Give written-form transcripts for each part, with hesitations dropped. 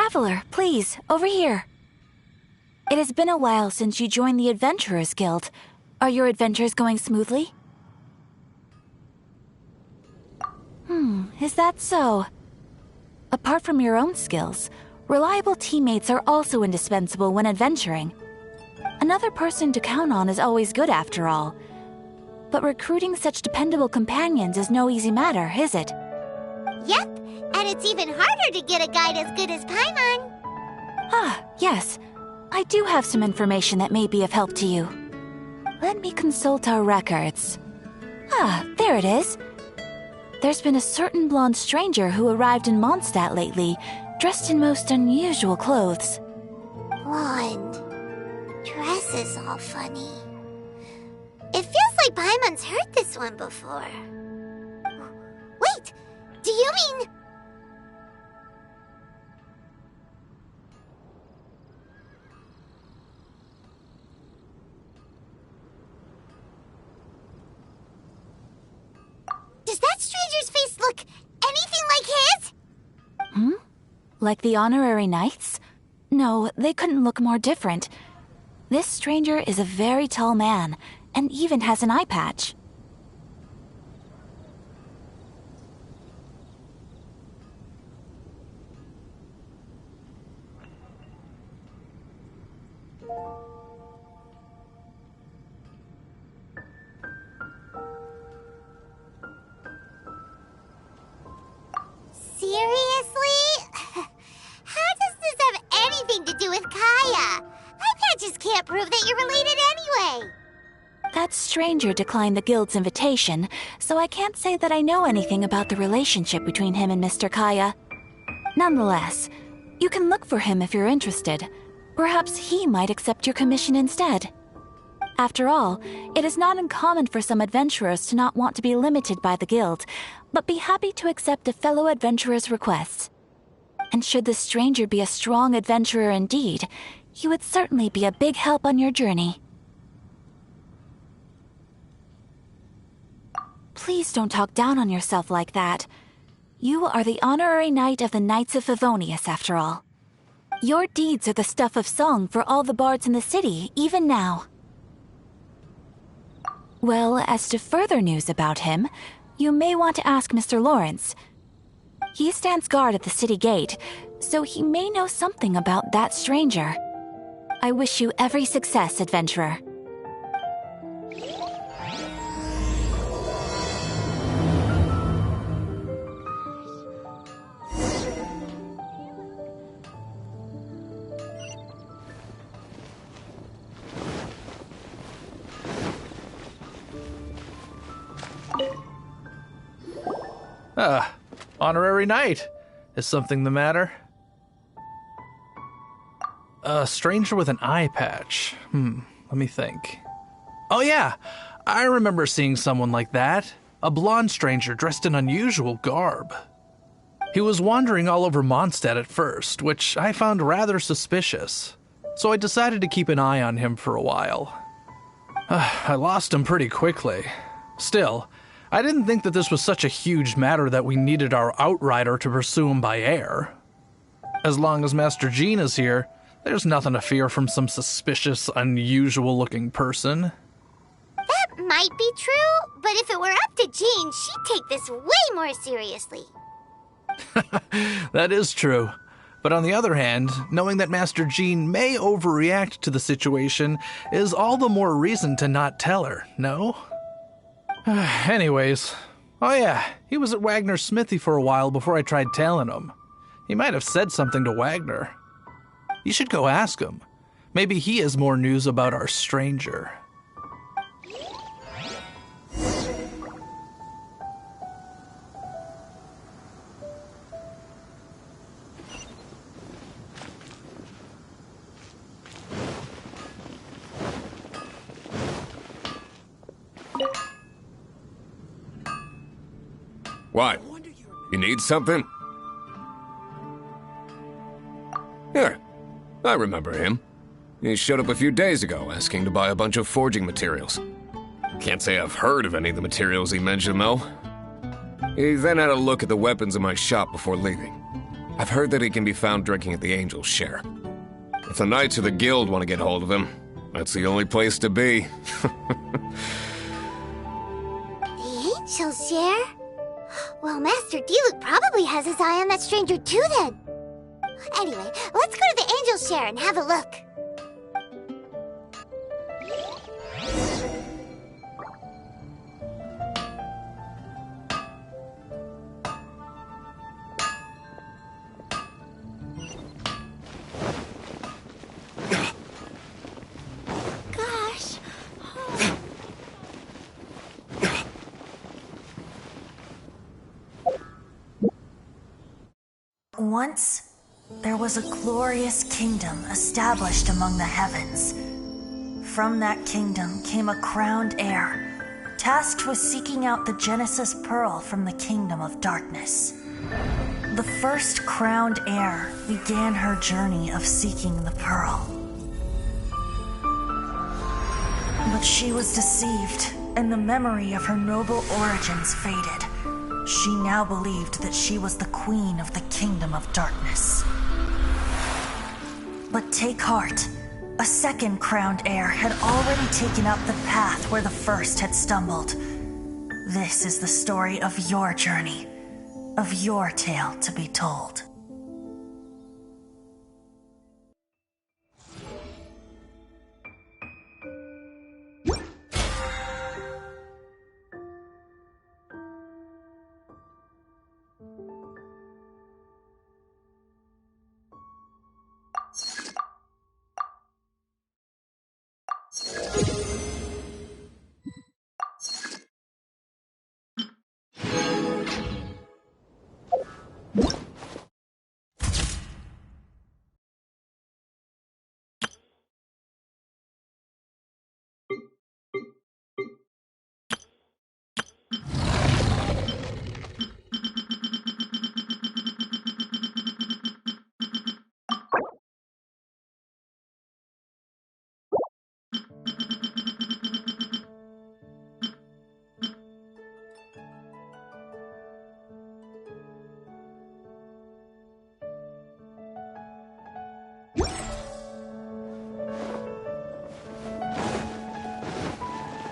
Traveler, please, over here. It has been a while since you joined the Adventurers Guild. Are your adventures going smoothly? Is that so? Apart from your own skills, reliable teammates are also indispensable when adventuring. Another person to count on is always good after all. But recruiting such dependable companions is no easy matter, is it? Yep, and it's even harder to get a guide as good as Paimon. Ah, yes. I do have some information that may be of help to you. Let me consult our records. Ah, there it is. There's been a certain blonde stranger who arrived in Mondstadt lately, dressed in most unusual clothes. Blonde. Dresses all funny. It feels like Paimon's heard this one before. Wait, do you mean... Does that stranger's face look anything like his? Like the honorary knights? No, they couldn't look more different. This stranger is a very tall man, and even has an eye patch. Seriously? How does this have anything to do with Kaya? Eye patches can't prove that you're related anyway. That stranger declined the guild's invitation, so I can't say that I know anything about the relationship between him and Mr. Kaya. Nonetheless, you can look for him if you're interested. Perhaps he might accept your commission instead. After all, it is not uncommon for some adventurers to not want to be limited by the guild, but be happy to accept a fellow adventurer's requests. And should the stranger be a strong adventurer indeed, he would certainly be a big help on your journey. Please don't talk down on yourself like that. You are the honorary knight of the Knights of Favonius, after all. Your deeds are the stuff of song for all the bards in the city, even now. Well, as to further news about him, you may want to ask Mr. Lawrence. He stands guard at the city gate, so he may know something about that stranger. I wish you every success, adventurer. Honorary knight. Is something the matter? A stranger with an eye patch. Let me think. Oh yeah, I remember seeing someone like that. A blonde stranger dressed in unusual garb. He was wandering all over Mondstadt at first, which I found rather suspicious. So I decided to keep an eye on him for a while. I lost him pretty quickly. Still, I didn't think that this was such a huge matter that we needed our outrider to pursue him by air. As long as Master Jean is here, there's nothing to fear from some suspicious, unusual-looking person. That might be true, but if it were up to Jean, she'd take this way more seriously. That is true. But on the other hand, knowing that Master Jean may overreact to the situation is all the more reason to not tell her, no? Anyways, oh yeah, he was at Wagner's smithy for a while before I tried tailing him. He might have said something to Wagner. You should go ask him. Maybe he has more news about our stranger. What? You need something? Here, I remember him. He showed up a few days ago asking to buy a bunch of forging materials. Can't say I've heard of any of the materials he mentioned, though. He then had a look at the weapons in my shop before leaving. I've heard that he can be found drinking at the Angel's Share. If the Knights or the Guild want to get hold of him, that's the only place to be. The Angel's Share? Well, Master Diluc probably has his eye on that stranger too then. Anyway, let's go to the Angel's Share and have a look. Gosh. Once, there was a glorious kingdom established among the heavens. From that kingdom came a crowned heir, tasked with seeking out the Genesis Pearl from the kingdom of darkness. The first crowned heir began her journey of seeking the pearl. But she was deceived, and the memory of her noble origins faded. She now believed that she was the queen of the kingdom of darkness. But take heart. A second crowned heir had already taken up the path where the first had stumbled. This is the story of your journey, of your tale to be told.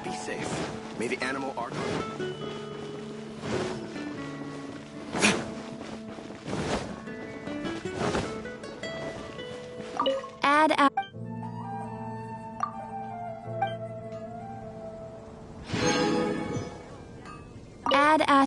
Be safe. May the animal arc. Add a- Add a-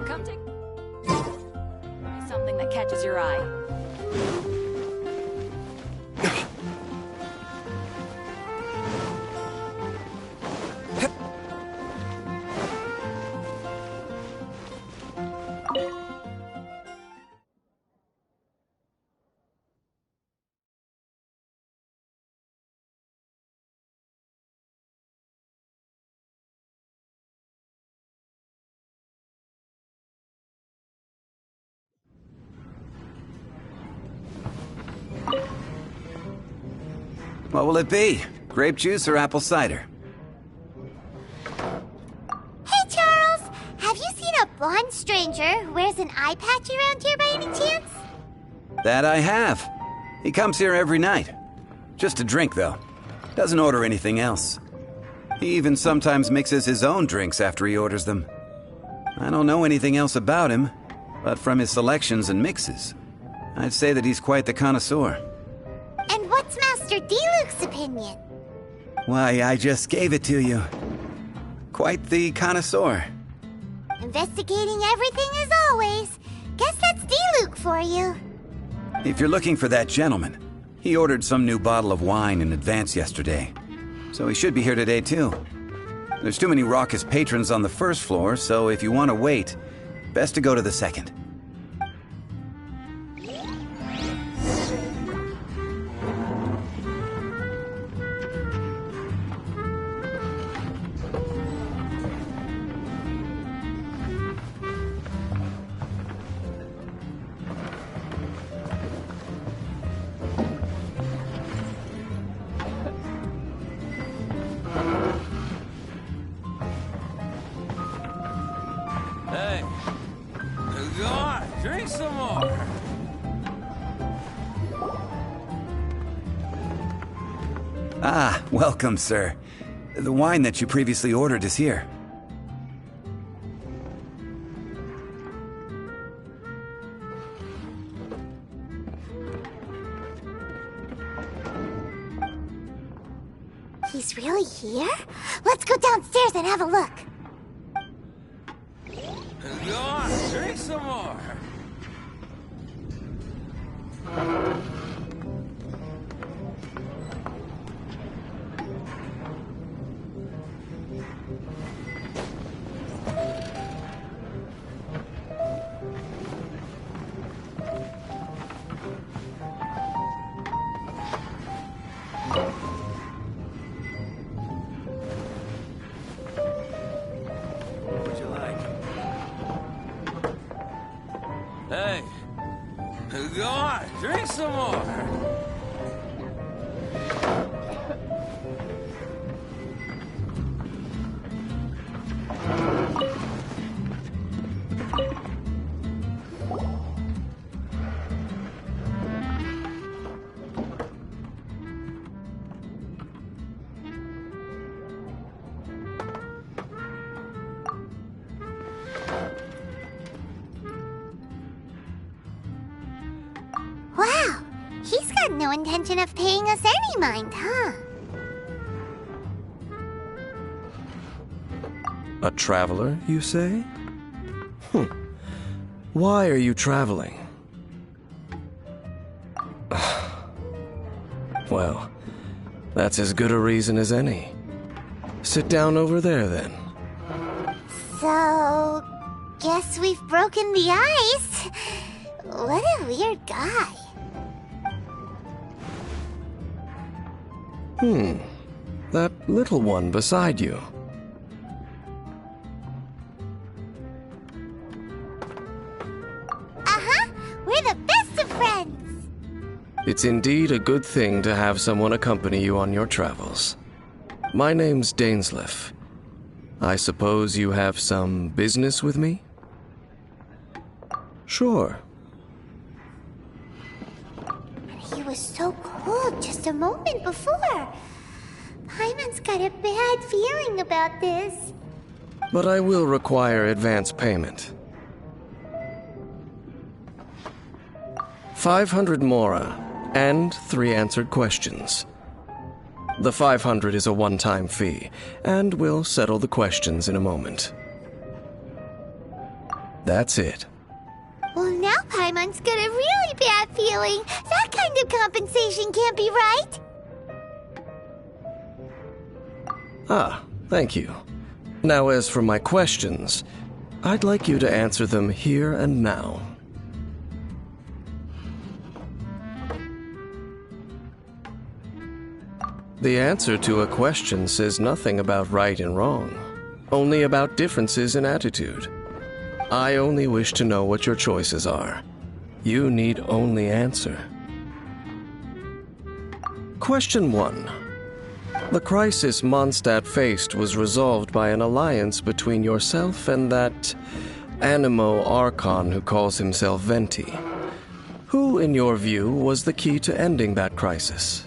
Come take something that catches your eye. What will it be? Grape juice or apple cider? Hey, Charles! Have you seen a blonde stranger who wears an eye patch around here by any chance? That I have. He comes here every night. Just to drink, though. Doesn't order anything else. He even sometimes mixes his own drinks after he orders them. I don't know anything else about him, but from his selections and mixes, I'd say that he's quite the connoisseur. And what's Master D-Luke's opinion? Why, I just gave it to you. Quite the connoisseur. Investigating everything as always. Guess that's D-Luke for you. If you're looking for that gentleman, he ordered some new bottle of wine in advance yesterday. So he should be here today, too. There's too many raucous patrons on the first floor, so if you want to wait, best to go to the second. Hey, go on, drink some more. Ah, welcome, sir. The wine that you previously ordered is here. He's really here? Let's go downstairs and have a look. Go on, drink some more. What'd you like? Hey, go on, drink some more. Wow, he's got no intention of paying us any mind, huh? A traveler, you say? Why are you traveling? Well, that's as good a reason as any. Sit down over there, then. So, guess we've broken the ice. What a weird guy. That little one beside you. Uh-huh, we're the best of friends. It's indeed a good thing to have someone accompany you on your travels. My name's Dainsleif. I suppose you have some business with me? Sure. He was so cold just a moment before. Paimon's got a bad feeling about this. But I will require advance payment. 500 mora and 3 answered questions. The 500 is a one-time fee, and we'll settle the questions in a moment. That's it. Well, now Paimon once got a really bad feeling. That kind of compensation can't be right. Ah, thank you. Now, as for my questions, I'd like you to answer them here and now. The answer to a question says nothing about right and wrong, only about differences in attitude. I only wish to know what your choices are. You need only answer. Question 1. The crisis Mondstadt faced was resolved by an alliance between yourself and that Animo Archon who calls himself Venti. Who, in your view, was the key to ending that crisis?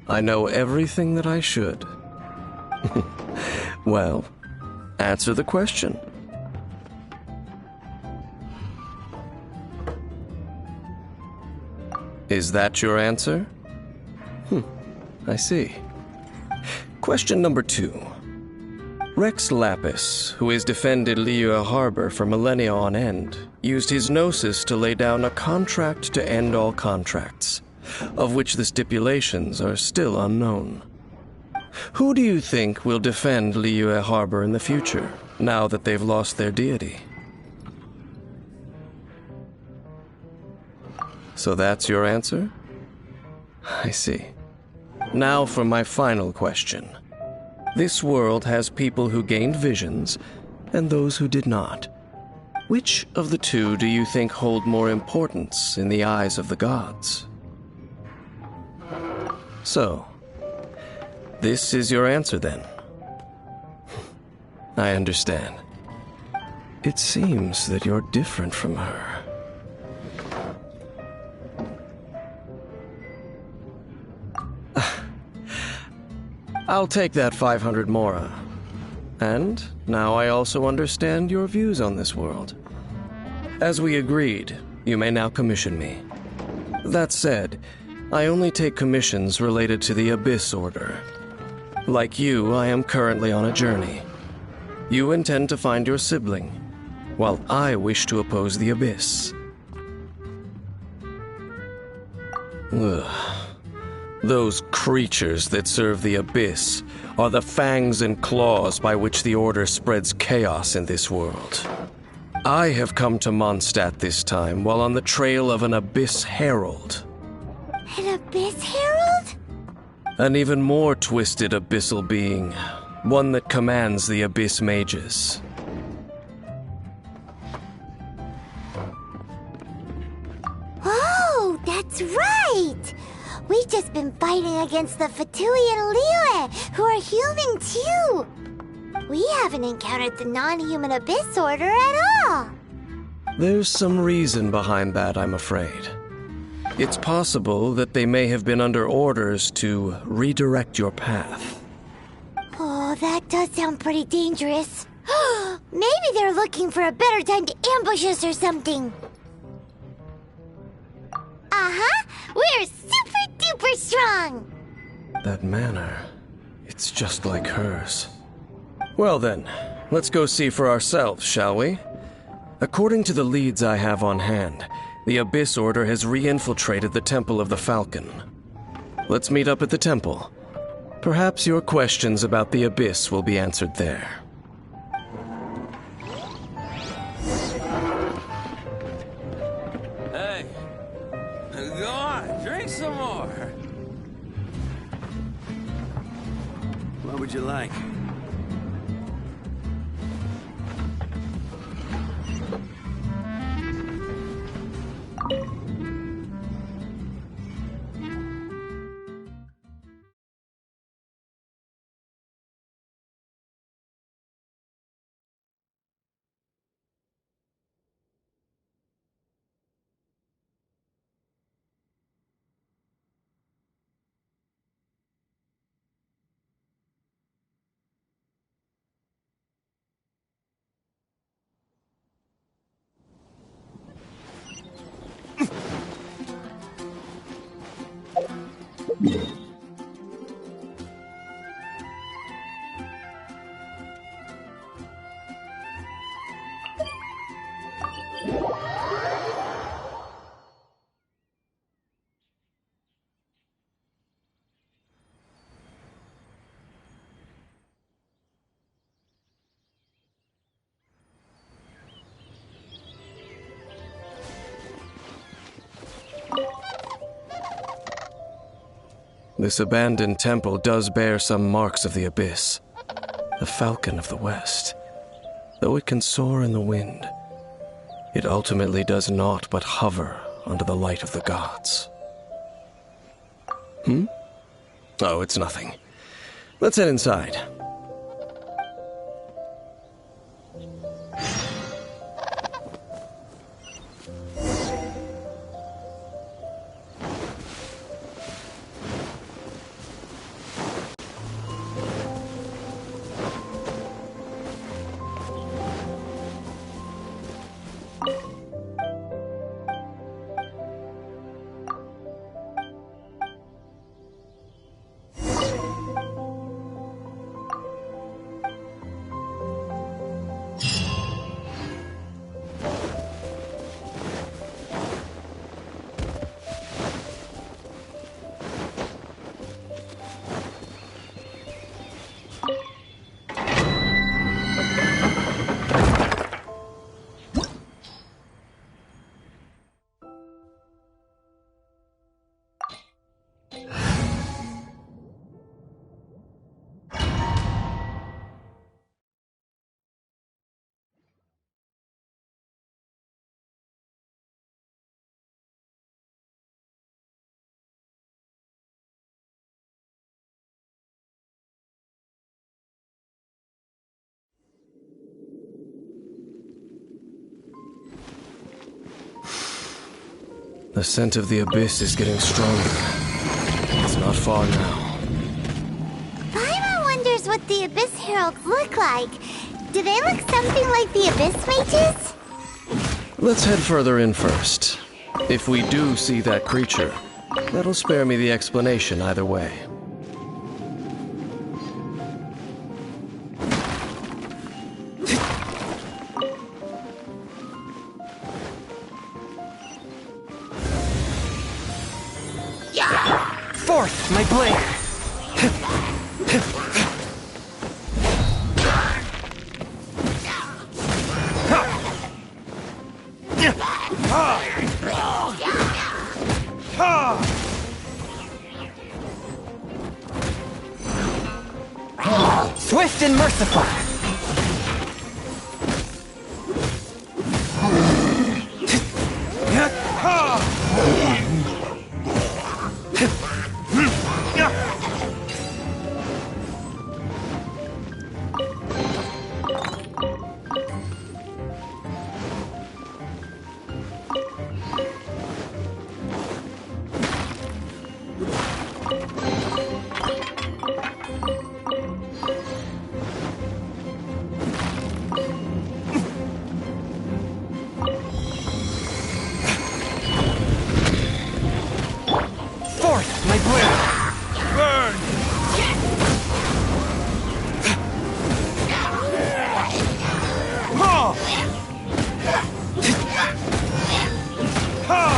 I know everything that I should. Well, answer the question. Is that your answer? I see. Question number 2. Rex Lapis, who has defended Liyue Harbor for millennia on end, used his gnosis to lay down a contract to end all contracts, of which the stipulations are still unknown. Who do you think will defend Liyue Harbor in the future, now that they've lost their deity? So that's your answer? I see. Now for my final question. This world has people who gained visions, and those who did not. Which of the two do you think hold more importance in the eyes of the gods? So, this is your answer then. I understand. It seems that you're different from her. I'll take that 500 mora. And now I also understand your views on this world. As we agreed, you may now commission me. That said, I only take commissions related to the Abyss Order. Like you, I am currently on a journey. You intend to find your sibling, while I wish to oppose the Abyss. Ugh. Those creatures that serve the Abyss are the fangs and claws by which the Order spreads chaos in this world. I have come to Mondstadt this time while on the trail of an Abyss Herald. An Abyss Herald? An even more twisted abyssal being, one that commands the Abyss Mages. Oh, that's right! We've just been fighting against the Fatui and Liyue, who are human too. We haven't encountered the non-human Abyss Order at all. There's some reason behind that, I'm afraid. It's possible that they may have been under orders to redirect your path. Oh, that does sound pretty dangerous. Maybe they're looking for a better time to ambush us or something. Uh-huh. We're super duper strong. That manner, it's just like hers. Well then, let's go see for ourselves, shall we? According to the leads I have on hand, the Abyss Order has re-infiltrated the Temple of the Falcon. Let's meet up at the temple. Perhaps your questions about the Abyss will be answered there. Hey, go on, drink some more. What would you like? This abandoned temple does bear some marks of the abyss. The falcon of the west. Though it can soar in the wind, it ultimately does naught but hover under the light of the gods. Oh, it's nothing. Let's head inside. The scent of the abyss is getting stronger. It's not far now. Paimon wonders what the Abyss Heralds look like. Do they look something like the Abyss Mages? Let's head further in first. If we do see that creature, that'll spare me the explanation either way. Forth, my blade! Swift and merciful! My blade! Burn! Ha! Ha!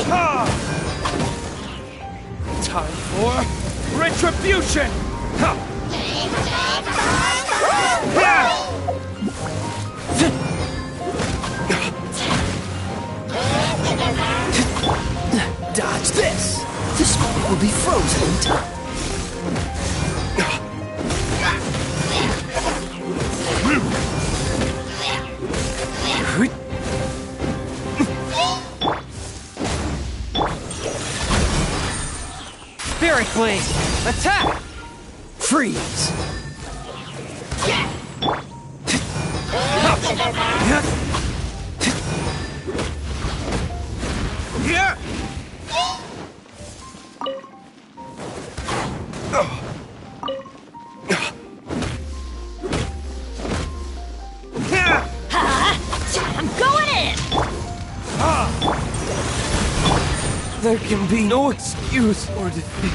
Ha! Time for retribution! be frozen in time. Spirit Blade! Attack! Freeze! I'm going in! There can be no excuse for defeat.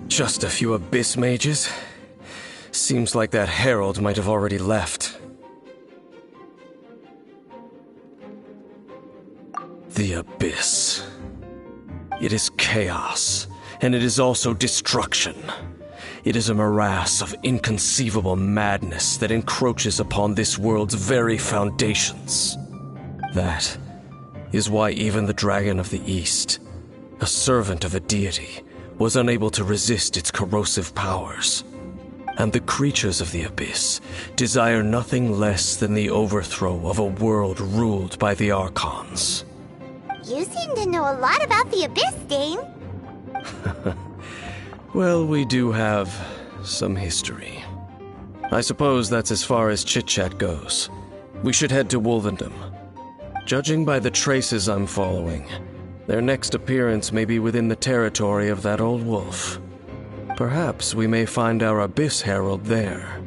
Just a few Abyss mages? Seems like that herald might have already left. The Abyss. It is chaos, and it is also destruction. It is a morass of inconceivable madness that encroaches upon this world's very foundations. That is why even the Dragon of the East, a servant of a deity, was unable to resist its corrosive powers. And the creatures of the Abyss desire nothing less than the overthrow of a world ruled by the Archons. You seem to know a lot about the Abyss, Dane. Well, we do have some history. I suppose that's as far as chit-chat goes. We should head to Wolvendom. Judging by the traces I'm following, their next appearance may be within the territory of that old wolf. Perhaps we may find our Abyss Herald there.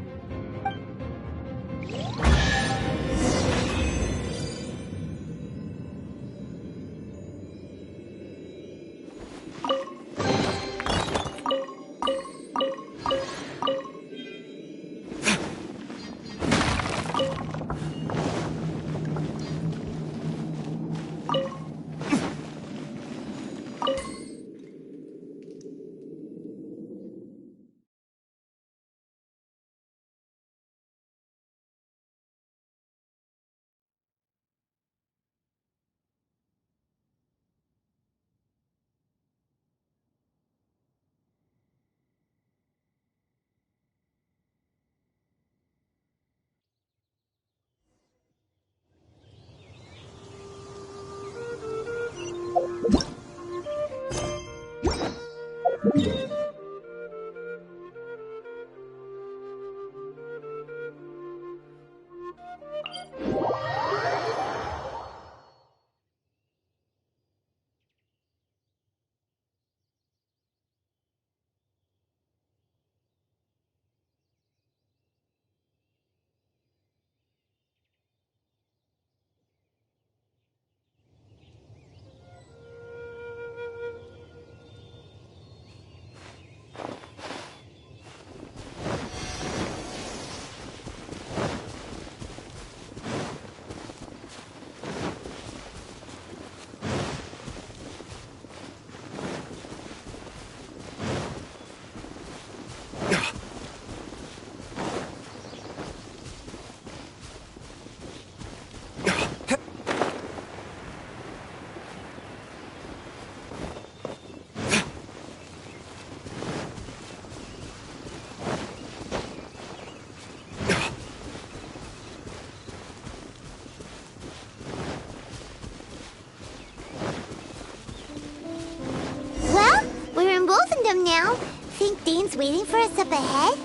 Now, think Dane's waiting for us up ahead?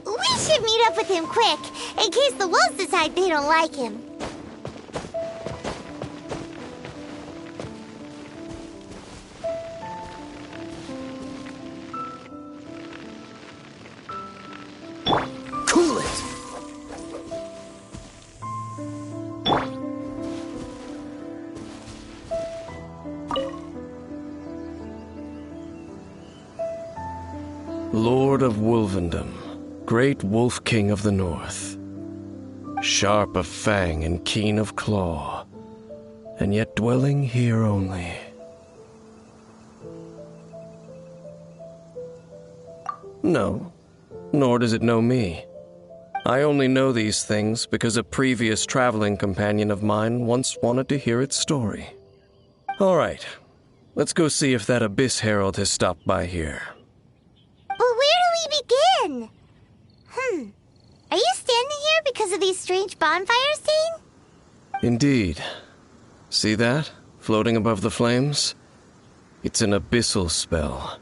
We should meet up with him quick, in case the wolves decide they don't like him. Cool it! Lord of Wolvendom, great Wolf King of the North. sharp of fang and keen of claw, and yet dwelling here only. No, nor does it know me. I only know these things because a previous traveling companion of mine once wanted to hear its story. All right, let's go see if that Abyss Herald has stopped by here. But where do we begin? Are you standing here because of these strange bonfires, Dane? Indeed. See that, floating above the flames? It's an abyssal spell.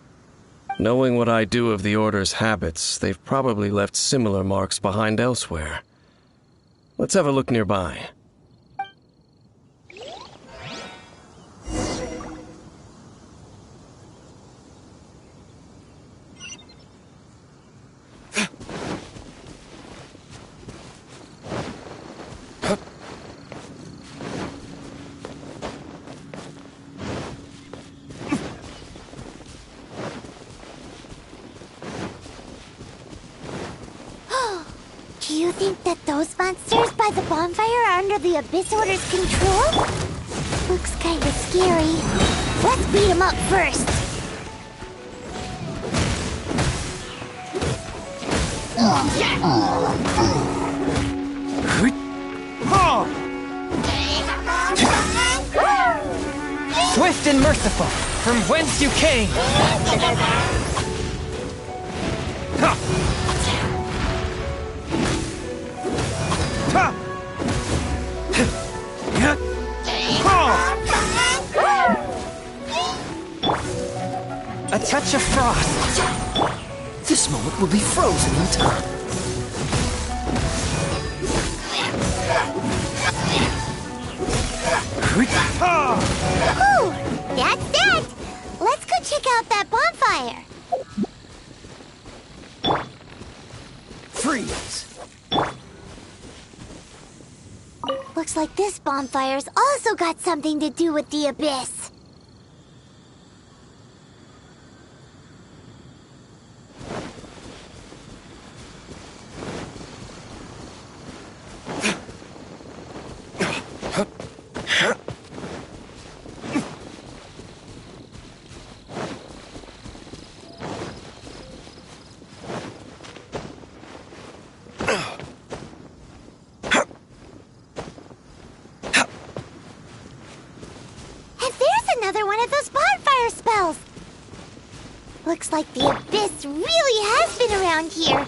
Knowing what I do of the Order's habits, they've probably left similar marks behind elsewhere. Let's have a look nearby. Do you think that those monsters by the bonfire are under the Abyss Order's control? Looks kinda scary. Let's beat them up first. Swift and merciful, from whence you came! A touch of frost. This moment will be frozen in time. Whew, that's that! Let's go check out that bonfire. Freeze! Looks like this bonfire's also got something to do with the Abyss. Another one of those bonfire spells! Looks like the Abyss really has been around here.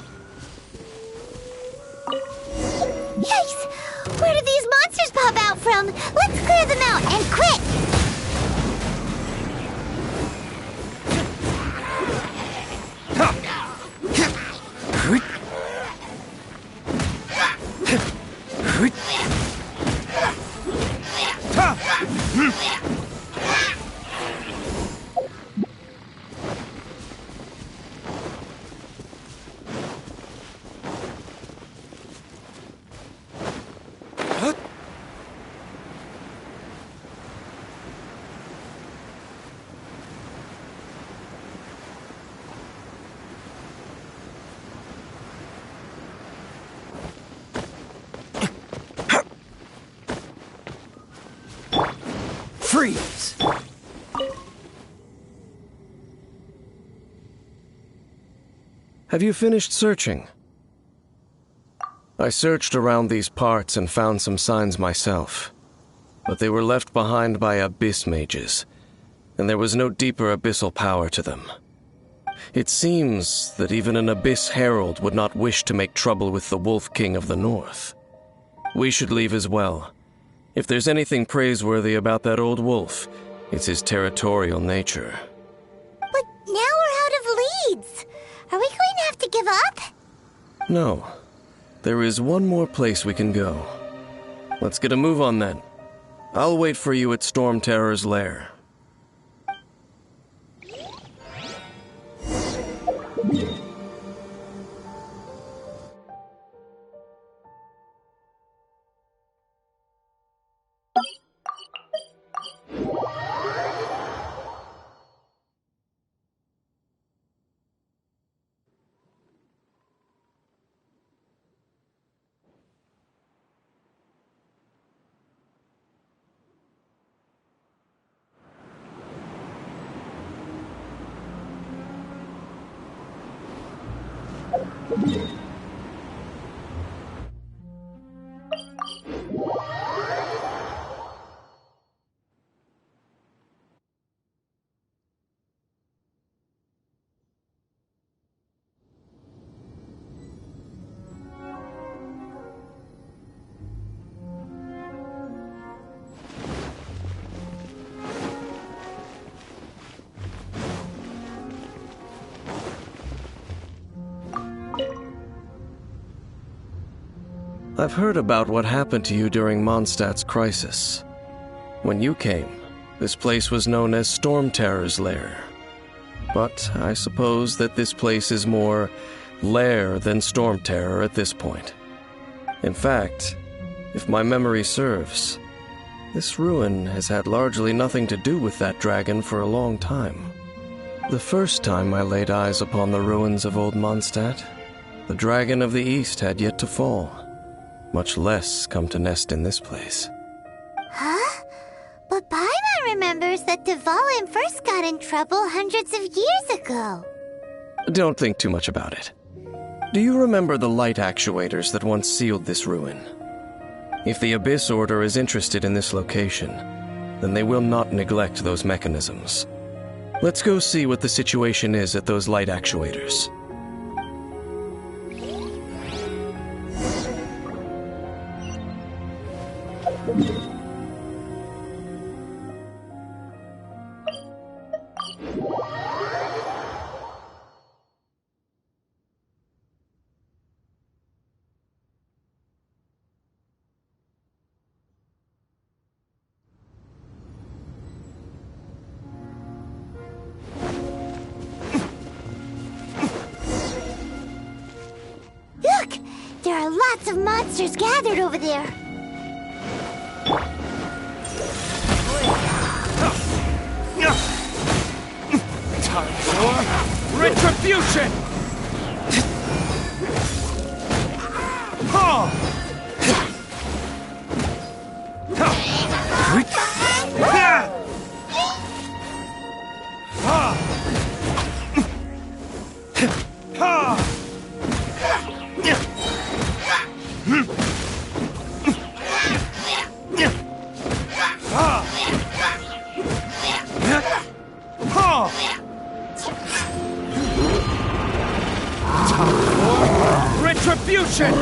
Yikes! Where did these monsters pop out from? Let's clear them out, and quick! Freeze! Have you finished searching? I searched around these parts and found some signs myself, but they were left behind by abyss mages, and there was no deeper abyssal power to them. It seems that even an abyss herald would not wish to make trouble with the Wolf King of the North. We should leave as well. If there's anything praiseworthy about that old wolf, it's his territorial nature. But now we're out of leads. Are we going to have to give up? No. There is one more place we can go. Let's get a move on then. I'll wait for you at Storm Terror's lair. I've heard about what happened to you during Mondstadt's crisis. When you came, this place was known as Storm Terror's Lair. But I suppose that this place is more lair than Storm Terror at this point. In fact, if my memory serves, this ruin has had largely nothing to do with that dragon for a long time. The first time I laid eyes upon the ruins of Old Mondstadt, the Dragon of the East had yet to fall, much less come to nest in this place. Huh? But Paimon remembers that Dvalin first got in trouble hundreds of years ago. Don't think too much about it. Do you remember the light actuators that once sealed this ruin? If the Abyss Order is interested in this location, then they will not neglect those mechanisms. Let's go see what the situation is at those light actuators. Look! There are lots of monsters gathered over there. Time for retribution! Retribution!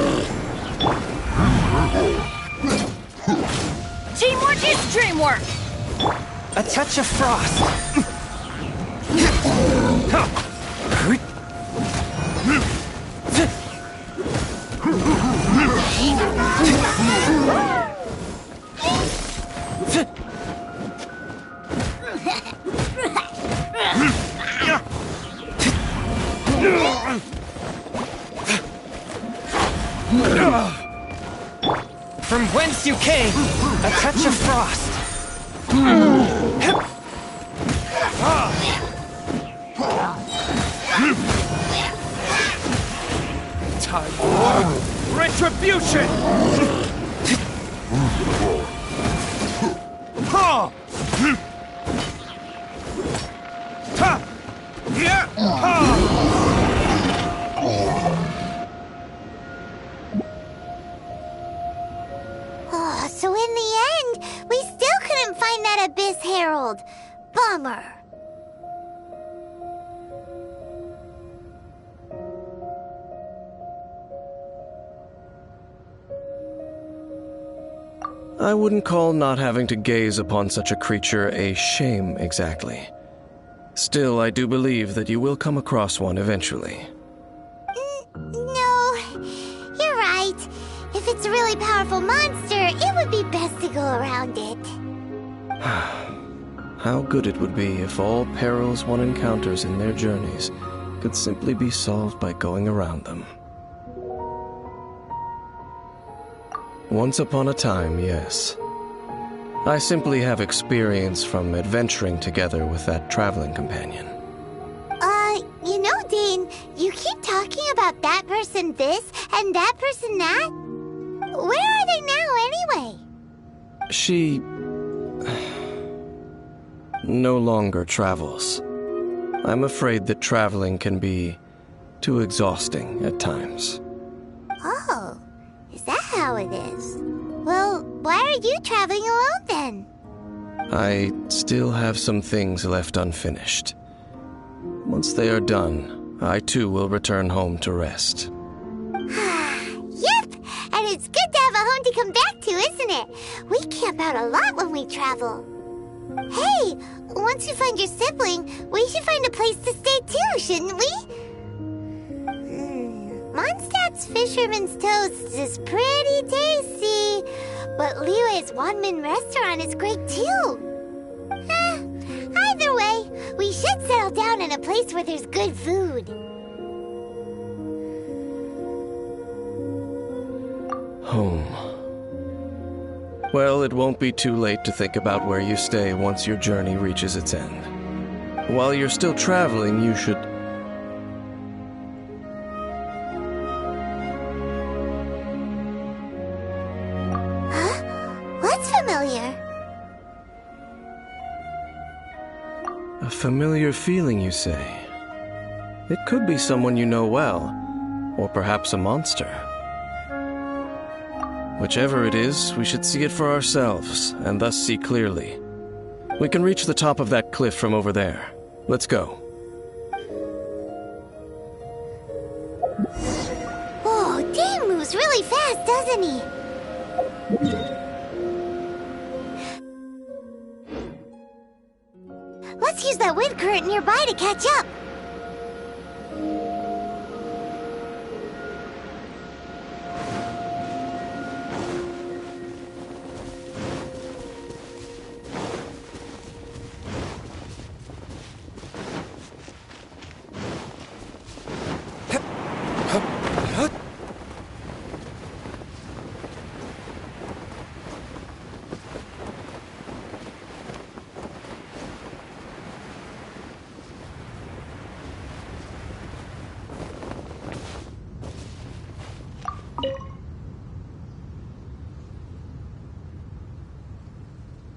Teamwork is dreamwork! A touch of frost. From whence you came, a touch of frost. Time for retribution! Oh, so in the end, we still couldn't find that Abyss Herald. Bummer. I wouldn't call not having to gaze upon such a creature a shame exactly. Still, I do believe that you will come across one eventually. No, you're right. If it's a really powerful monster, it would be best to go around it. How good it would be if all perils one encounters in their journeys could simply be solved by going around them. Once upon a time, yes. I simply have experience from adventuring together with that traveling companion. You know, Dane, you keep talking about that person this and that person that. Where are they now, anyway? She no longer travels. I'm afraid that traveling can be Too exhausting at times. Oh, is that how it is? Well, why are you traveling alone then? I still have some things left unfinished. Once they are done, I too will return home to rest. Yep! And it's good to have a home to come back to, isn't it? We camp out a lot when we travel. Hey, once you find your sibling, we should find a place to stay too, shouldn't we? Mondstadt's Fisherman's Toast is pretty tasty, but Liyue's one-man restaurant is great too. Either way, we should settle down in a place where there's good food. Home. Well, it won't be too late to think about where you stay once your journey reaches its end. While you're still traveling, you should... Huh? What's familiar? A familiar feeling, you say? It could be someone you know well, or perhaps a monster. Whichever it is, we should see it for ourselves, and thus see clearly. We can reach the top of that cliff from over there. Let's go. Whoa, Dane moves really fast, doesn't he? Let's use that wind current nearby to catch up.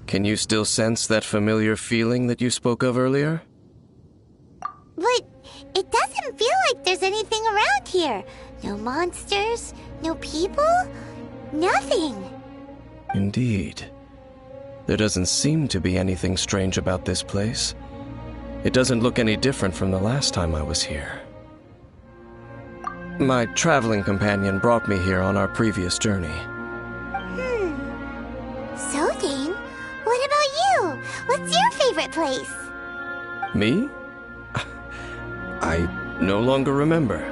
Can you still sense that familiar feeling that you spoke of earlier? But it doesn't feel like there's anything around here. No monsters, no people, nothing. Indeed. There doesn't seem to be anything strange about this place. It doesn't look any different from the last time I was here. My traveling companion brought me here on our previous journey. So, Dane, what about you? What's your favorite place? Me? I no longer remember.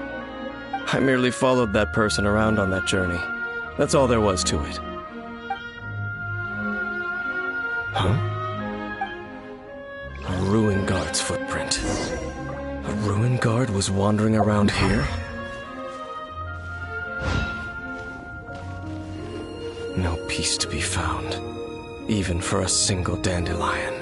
I merely followed that person around on that journey. That's all there was to it. Huh? A ruin guard's footprint. A ruin guard was wandering around here? No peace to be found, even for a single dandelion.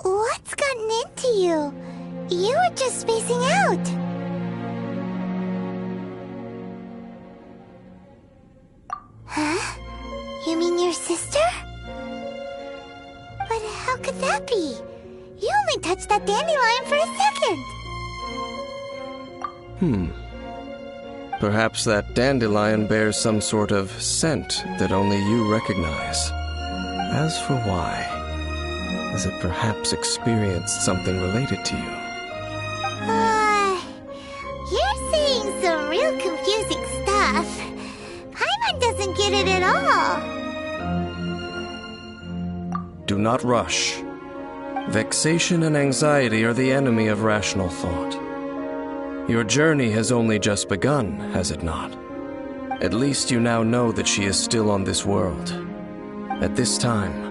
What's gotten into you? You were just spacing out. Huh? You mean your sister? But how could that be? You only touched that dandelion for a second. Perhaps that dandelion bears some sort of scent that only you recognize. As for why, has it perhaps experienced something related to you? You're saying some real confusing stuff. Paimon doesn't get it at all. Do not rush. Vexation and anxiety are the enemy of rational thought. Your journey has only just begun, has it not? At least you now know that she is still on this world. At this time,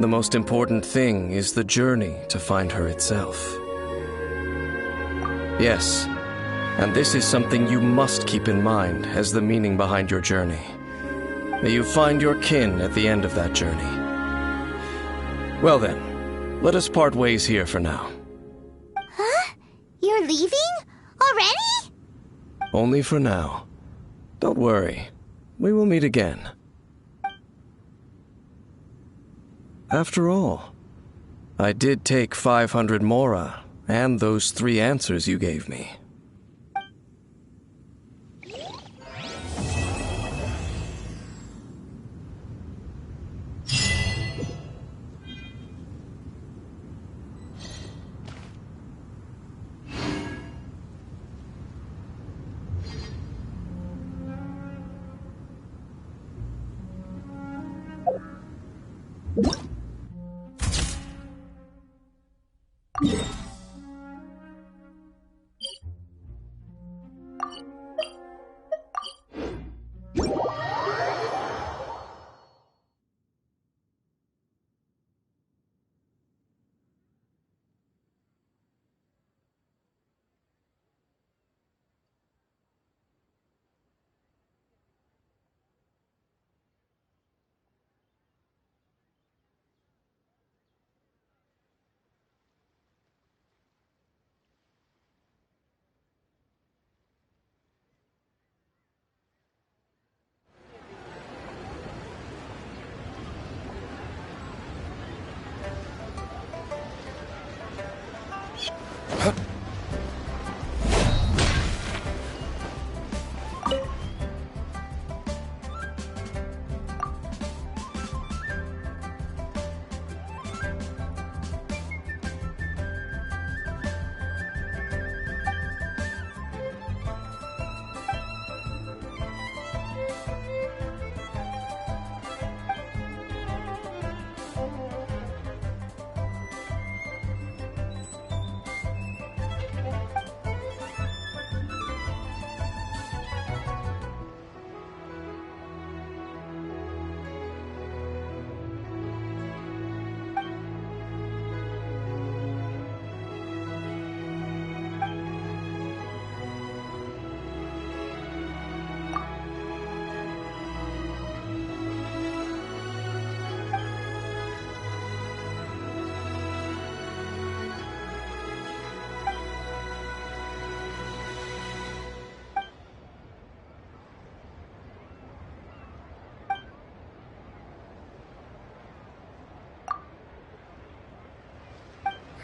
The most important thing is the journey to find her itself. Yes, and this is something you must keep in mind as the meaning behind your journey. May you find your kin at the end of that journey. Well then, let us part ways here for now. Huh? You're leaving? Already? Only for now. Don't worry. We will meet again. After all, I did take 500 mora and those 3 answers you gave me.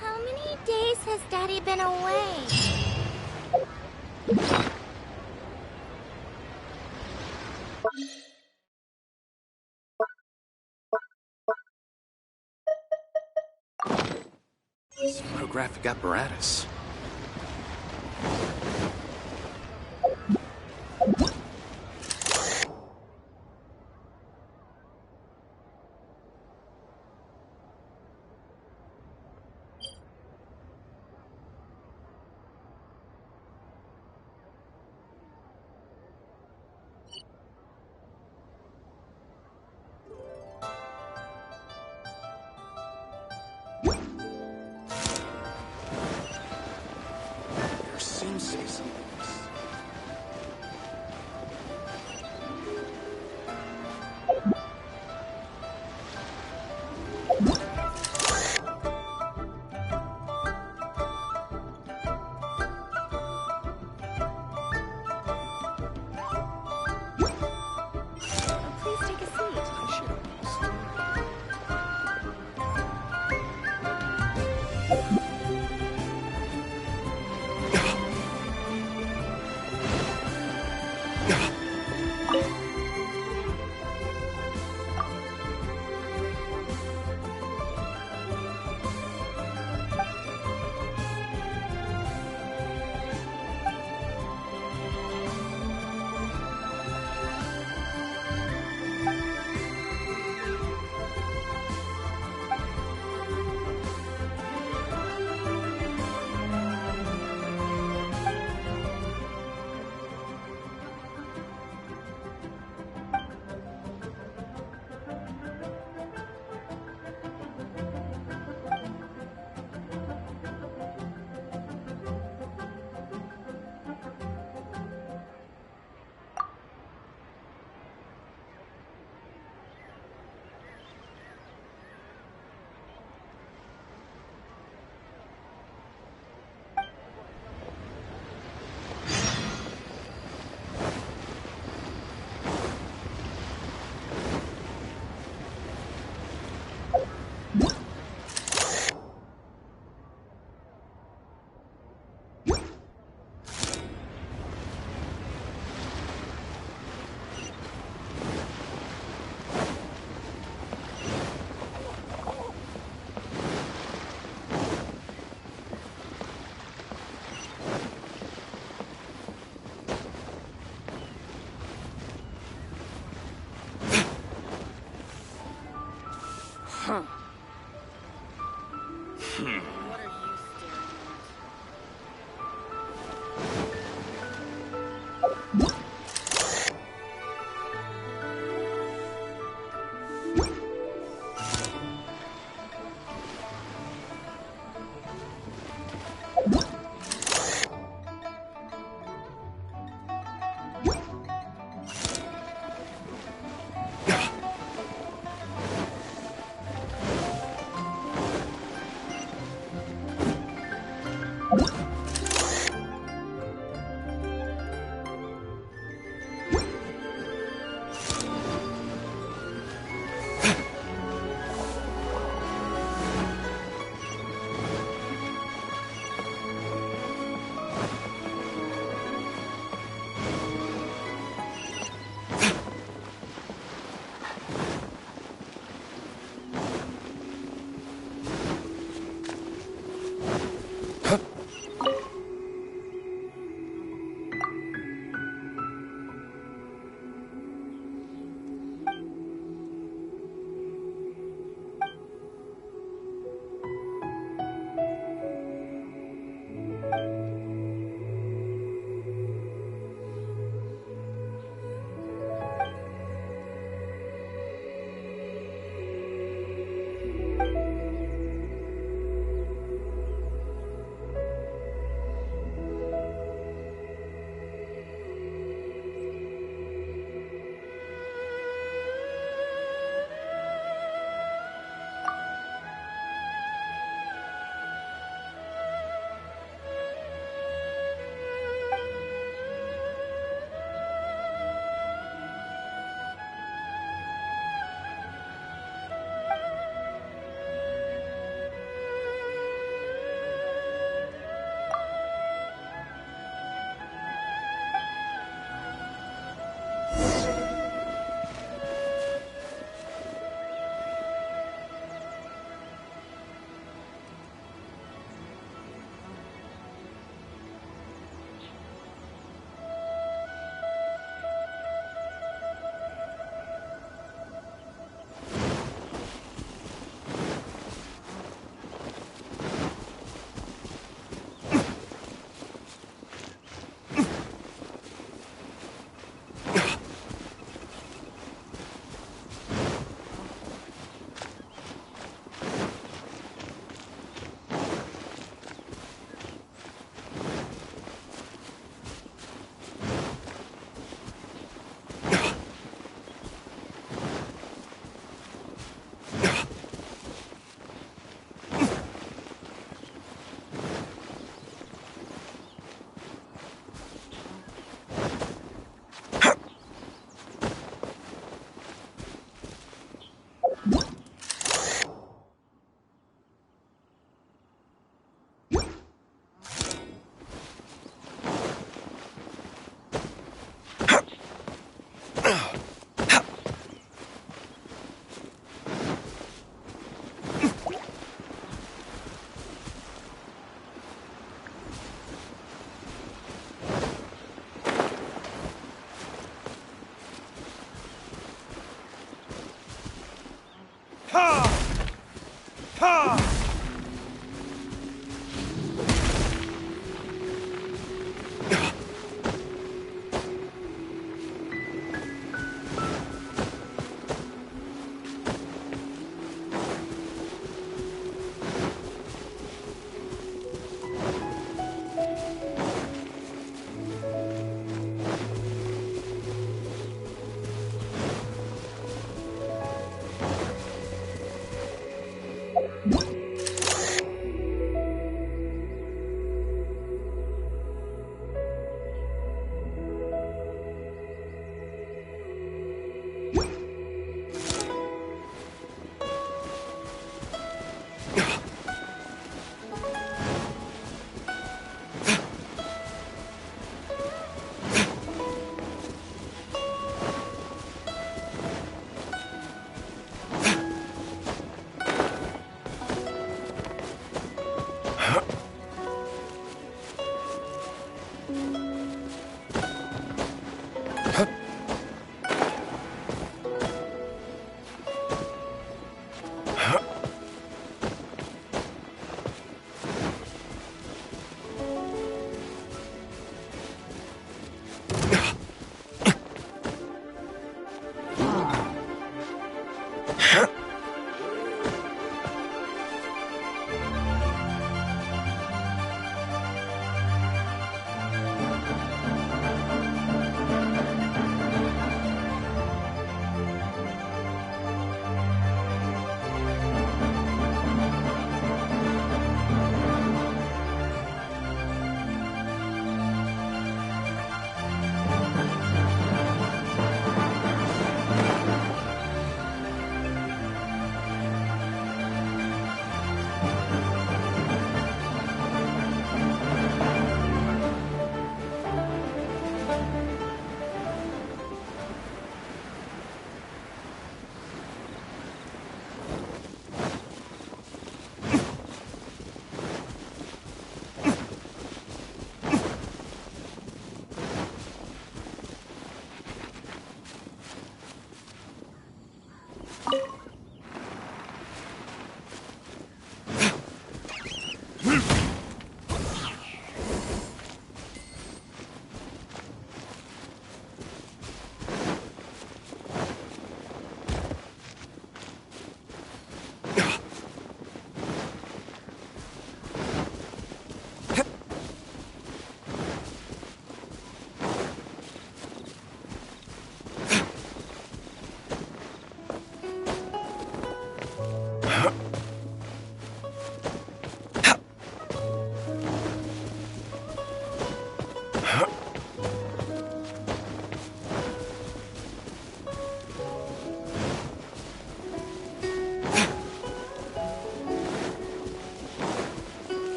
How many days has Daddy been away? Photographic apparatus. There seems to be something. Please take a seat.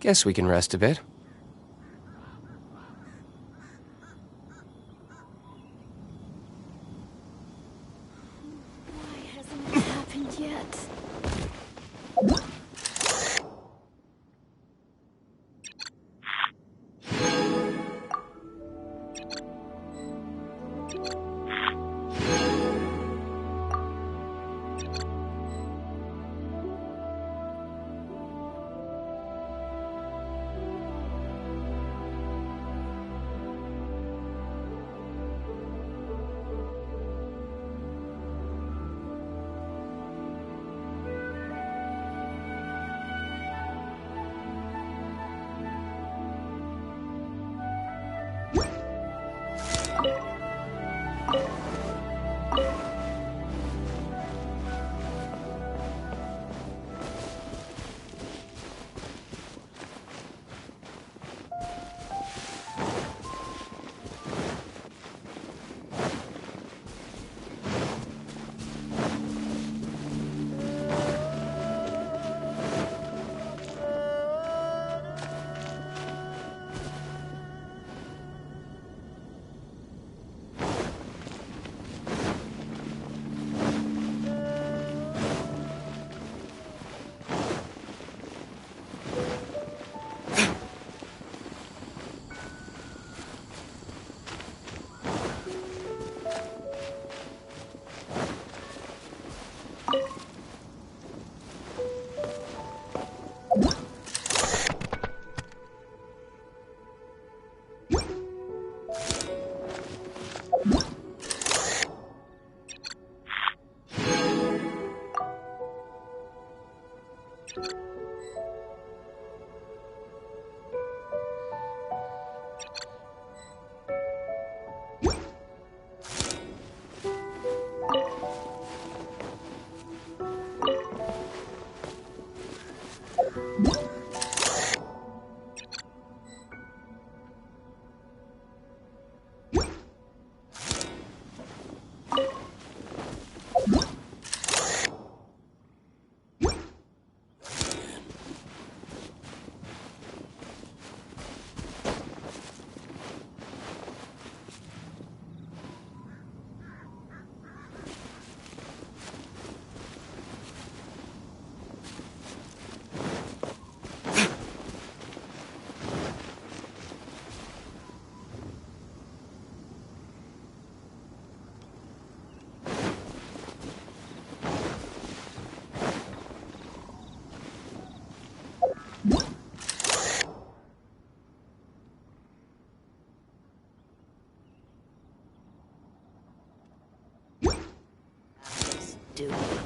Guess we can rest a bit. Why hasn't it happened yet? Doing.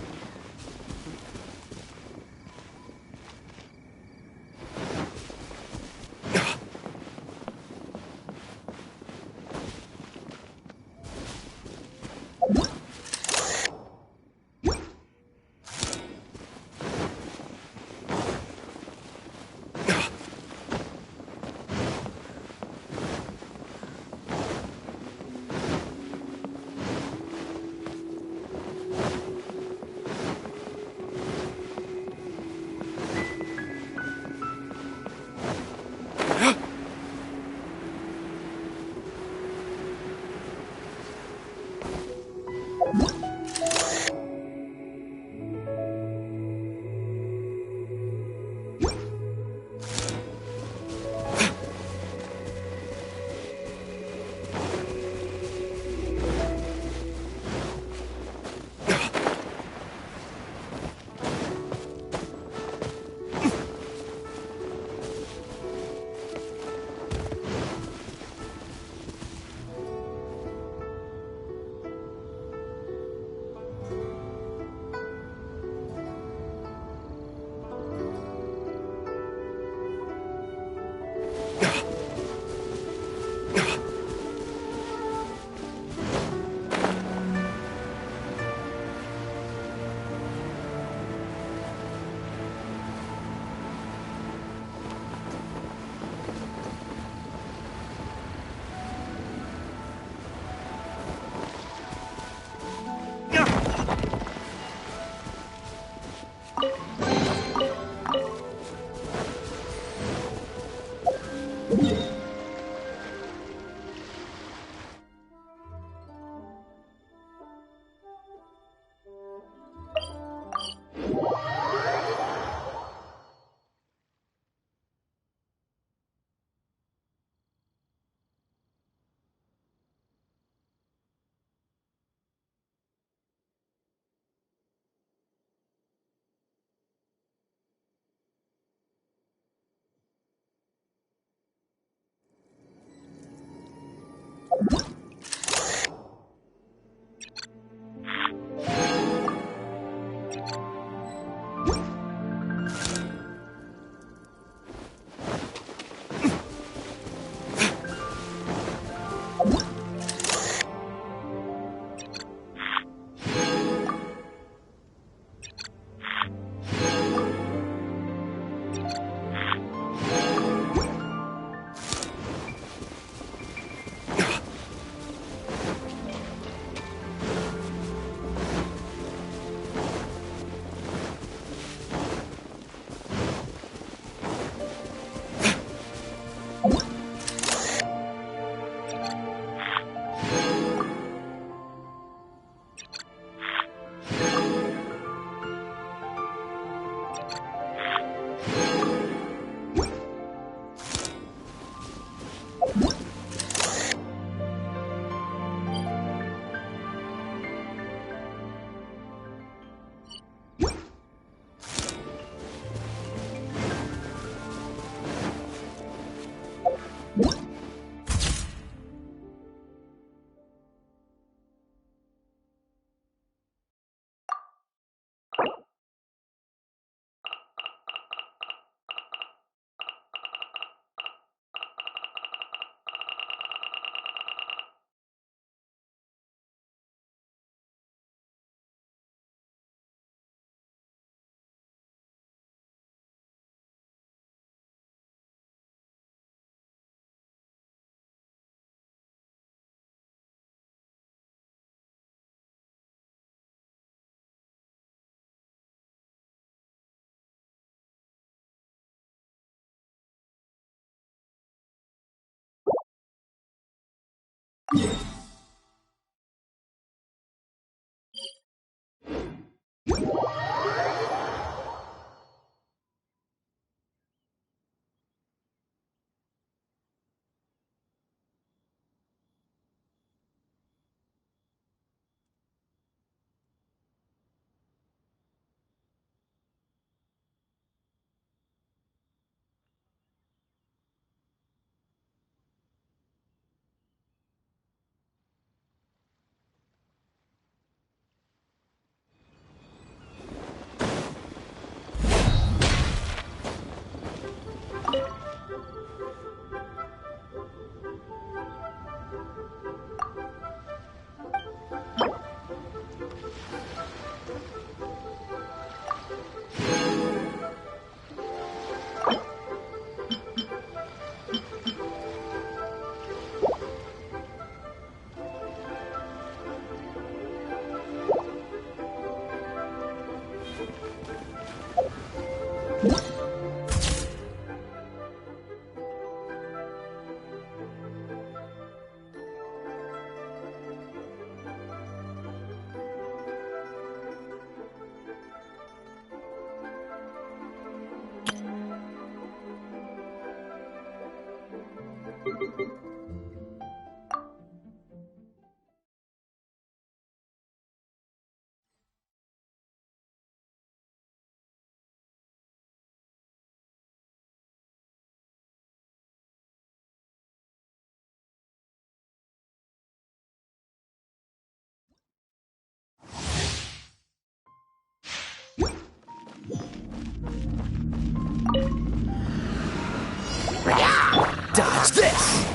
Dodge this!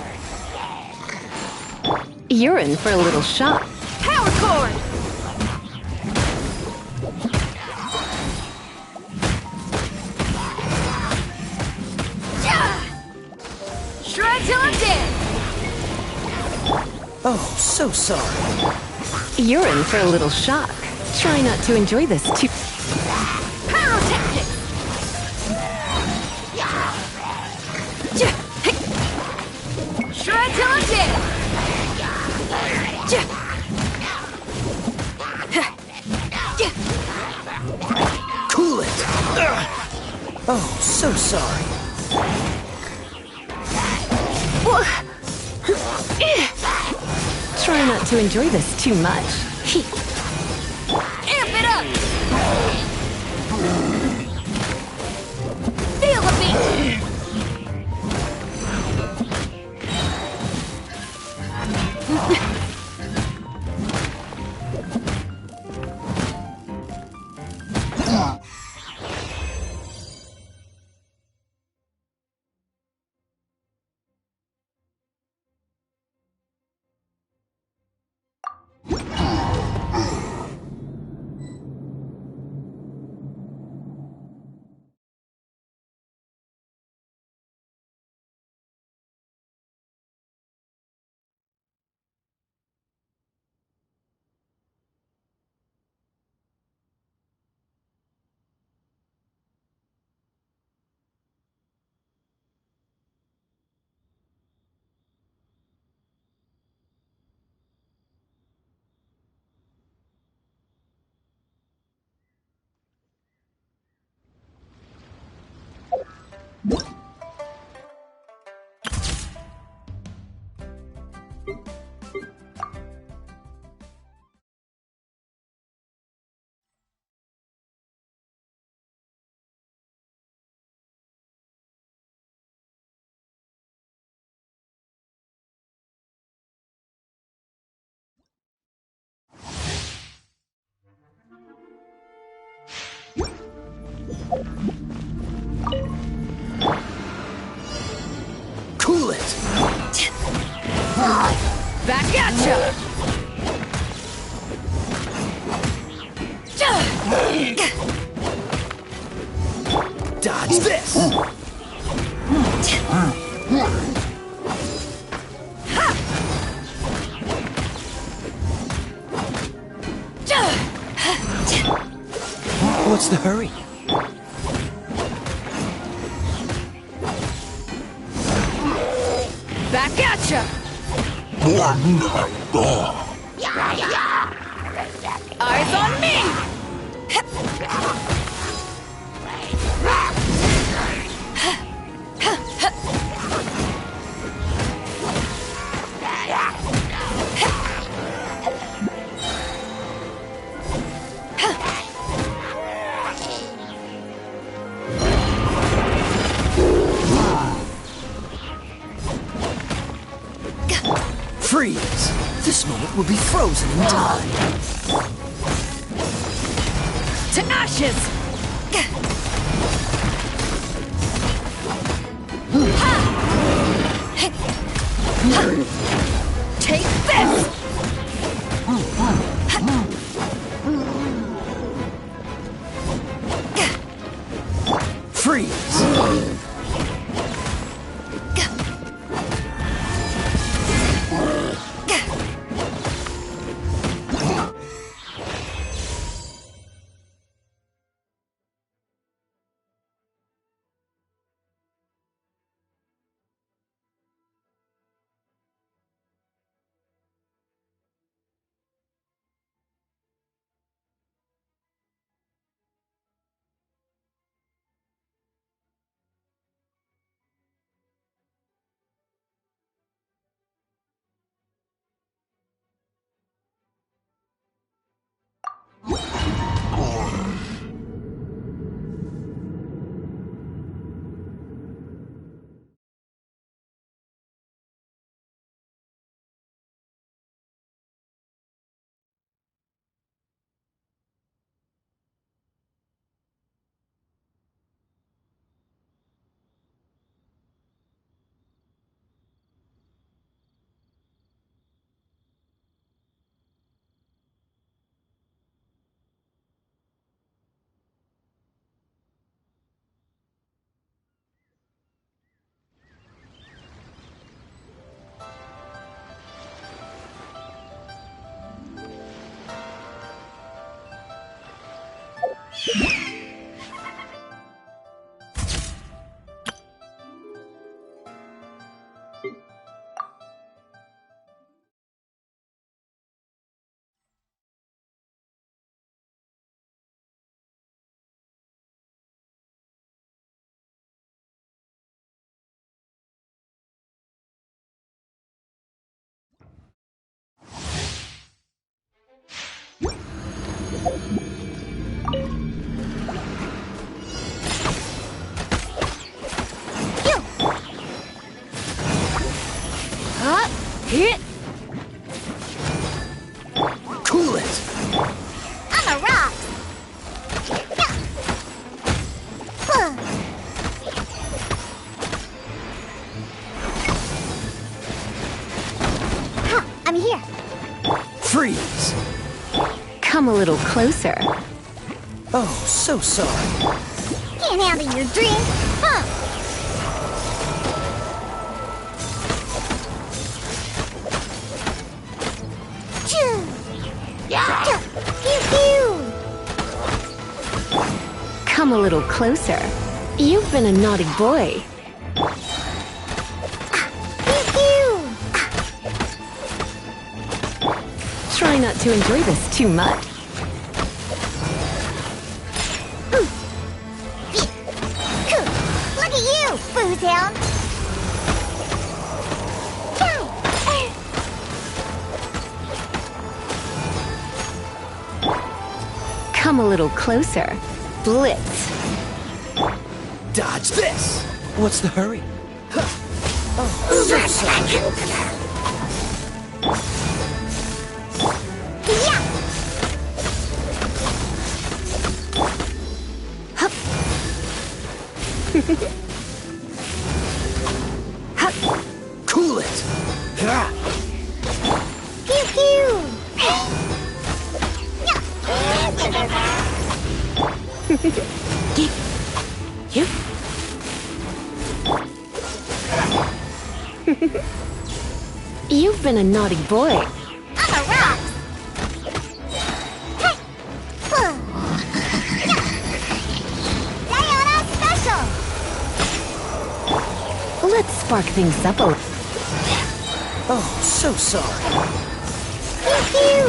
You're in for a little shock. Power cord! Shred till I'm dead! Oh, so sorry. You're in for a little shock. Try not to enjoy this too. Pyrotechnics! Shred till I'm dead! Cool it! Oh, so sorry. Try not to enjoy this too much. Amp it up! Feel the beat! Cool it! Back at ya! Dodge this! What's the hurry? Back at ya! Eyes on me! Freeze! This moment will be frozen in time. Tenacious! Take this! Freeze! Hit! here. Freeze! Come a little closer. Oh, so sorry. Can't handle your drink, huh? Pew pew! Come a little closer. You've been a naughty boy. Pew pew! Try not to enjoy this too much. Look at you, booze hound! Come a little closer. Blitz. Dodge this! What's the hurry? Oh, so sorry. Cool it! Pew pew! You? You've been a naughty boy. On the rocks! Hey! Sayonara special! Let's spark things up a little. Oh, so sorry. Pew pew!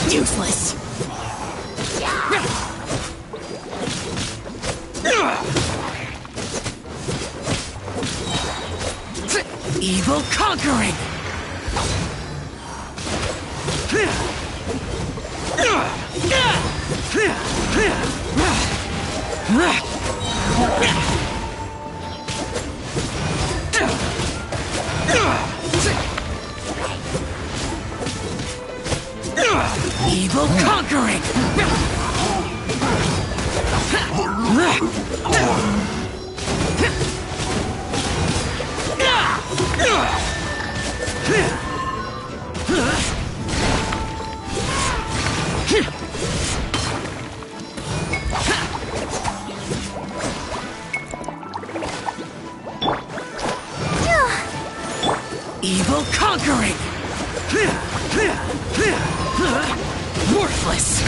Useless! Evil conquering! Evil conquering! Evil conquering! Worthless!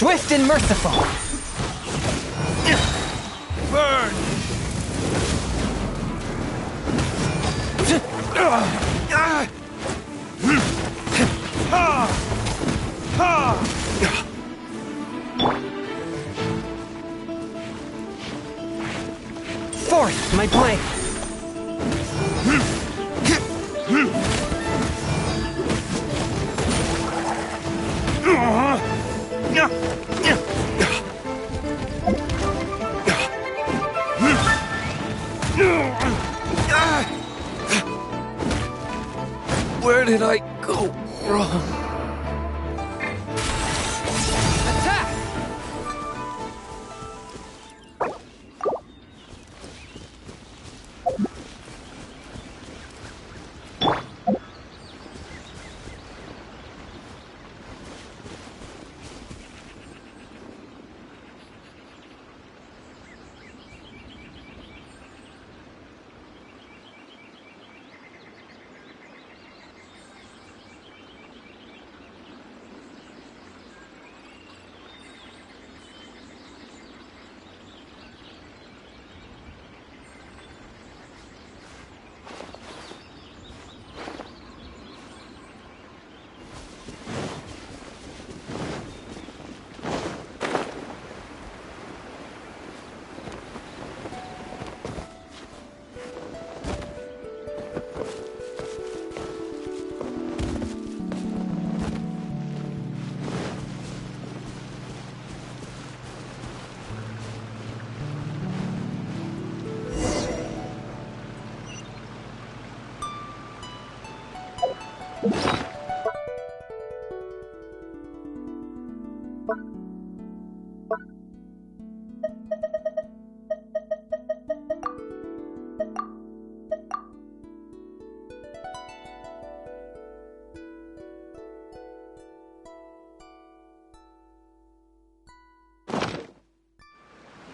Swift and merciful. Burn! Forth, my blade. Where did I go wrong? Attack!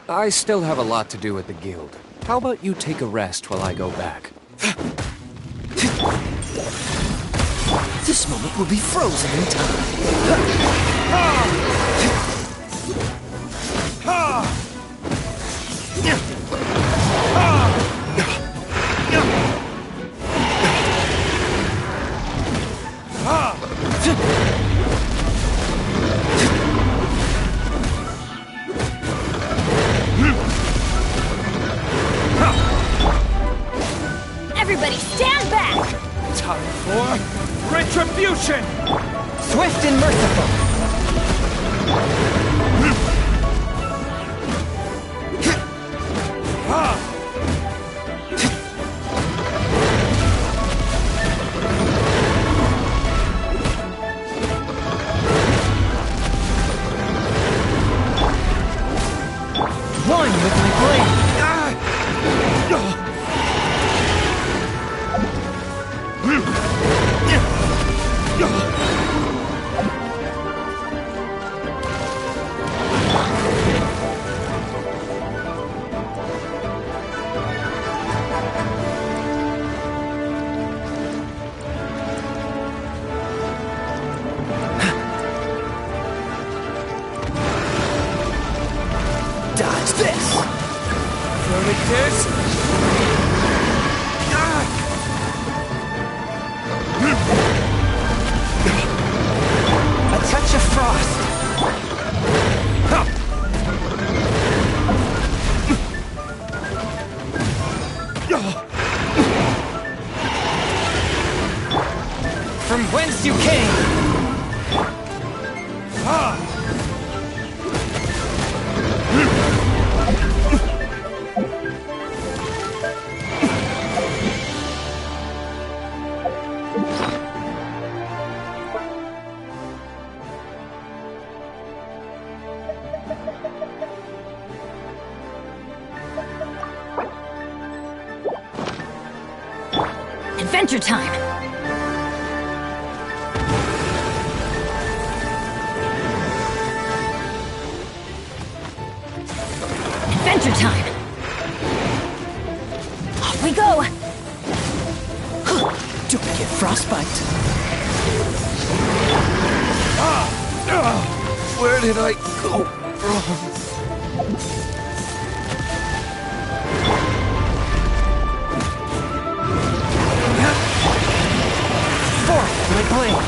I still have a lot to do at the guild. How about you take a rest while I go back? This moment will be frozen in time. Everybody stand back! Time for retribution! Swift and merciful. One with my blade. Dodge this! Kiss! A touch of frost. From whence you came. Adventure time! Adventure time! Off we go! Don't get frostbite. Where did did I go wrong? Forth, my blade!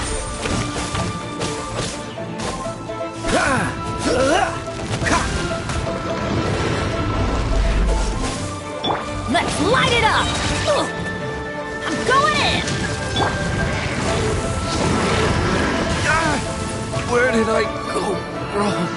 Let's light it up! I'm going in! Where did I go wrong?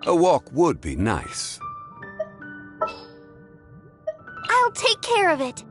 A walk would be nice. I'll take care of it.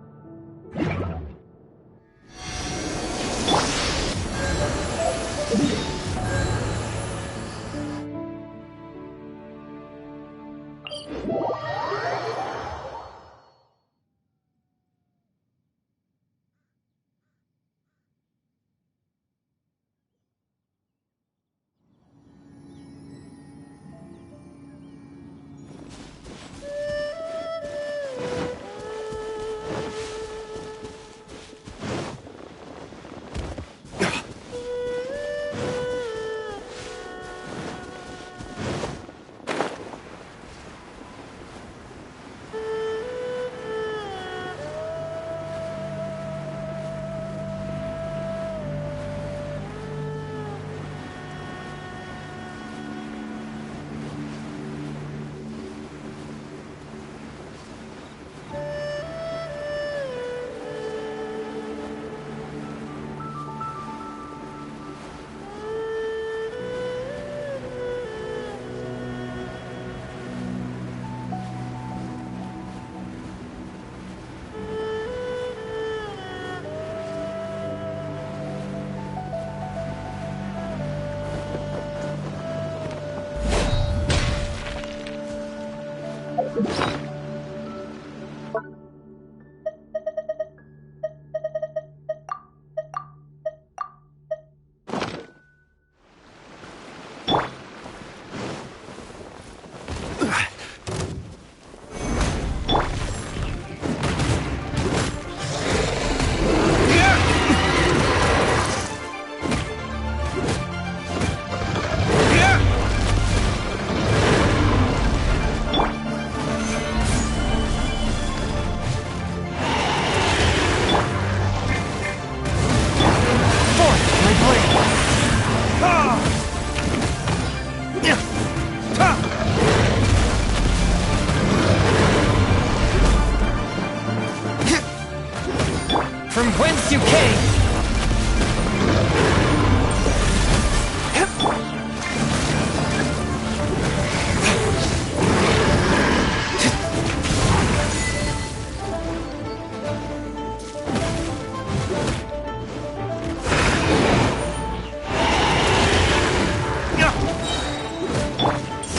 From whence you came!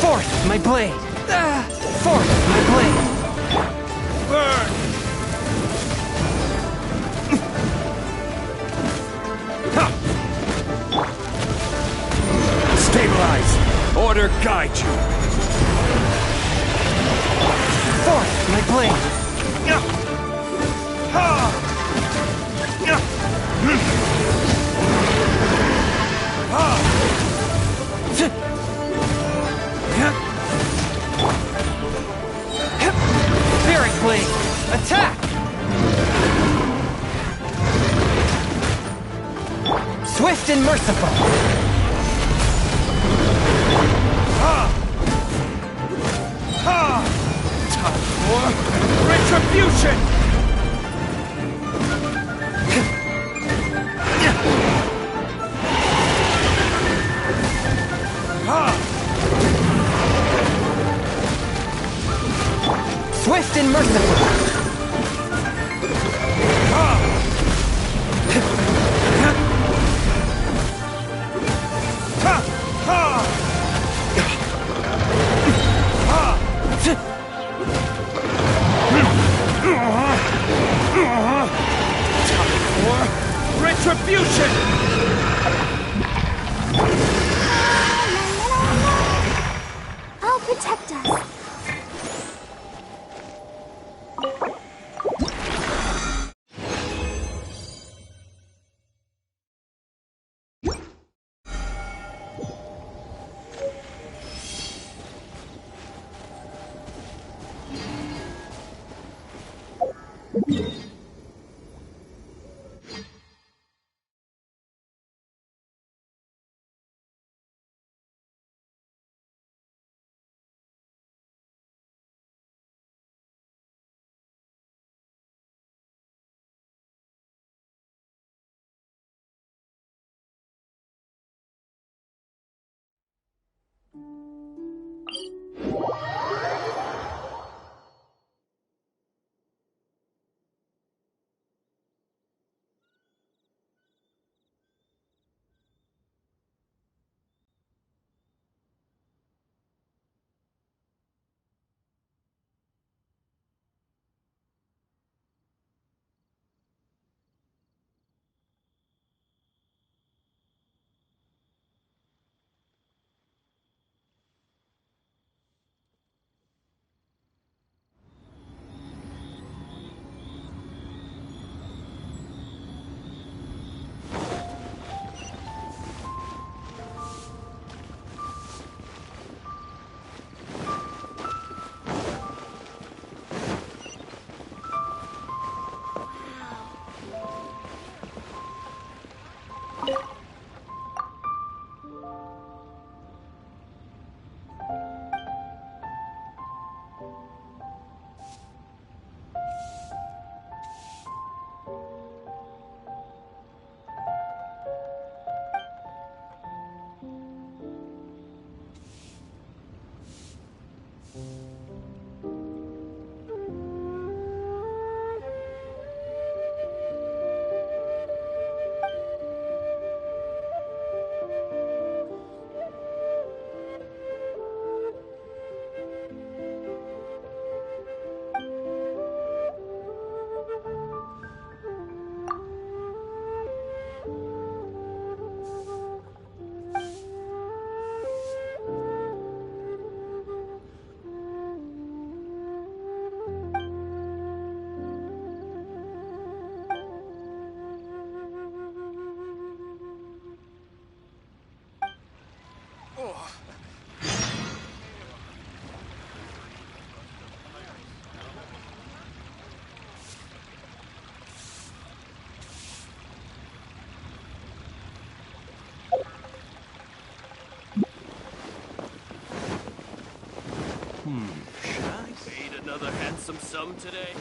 Forth, my blade! Forth, my blade! Burn! Stabilize! Order guide you! Forth, my blade! Swift and merciful. Time for retribution. Swift and merciful. Time for retribution. I'll protect us. Should I feed another handsome sum today?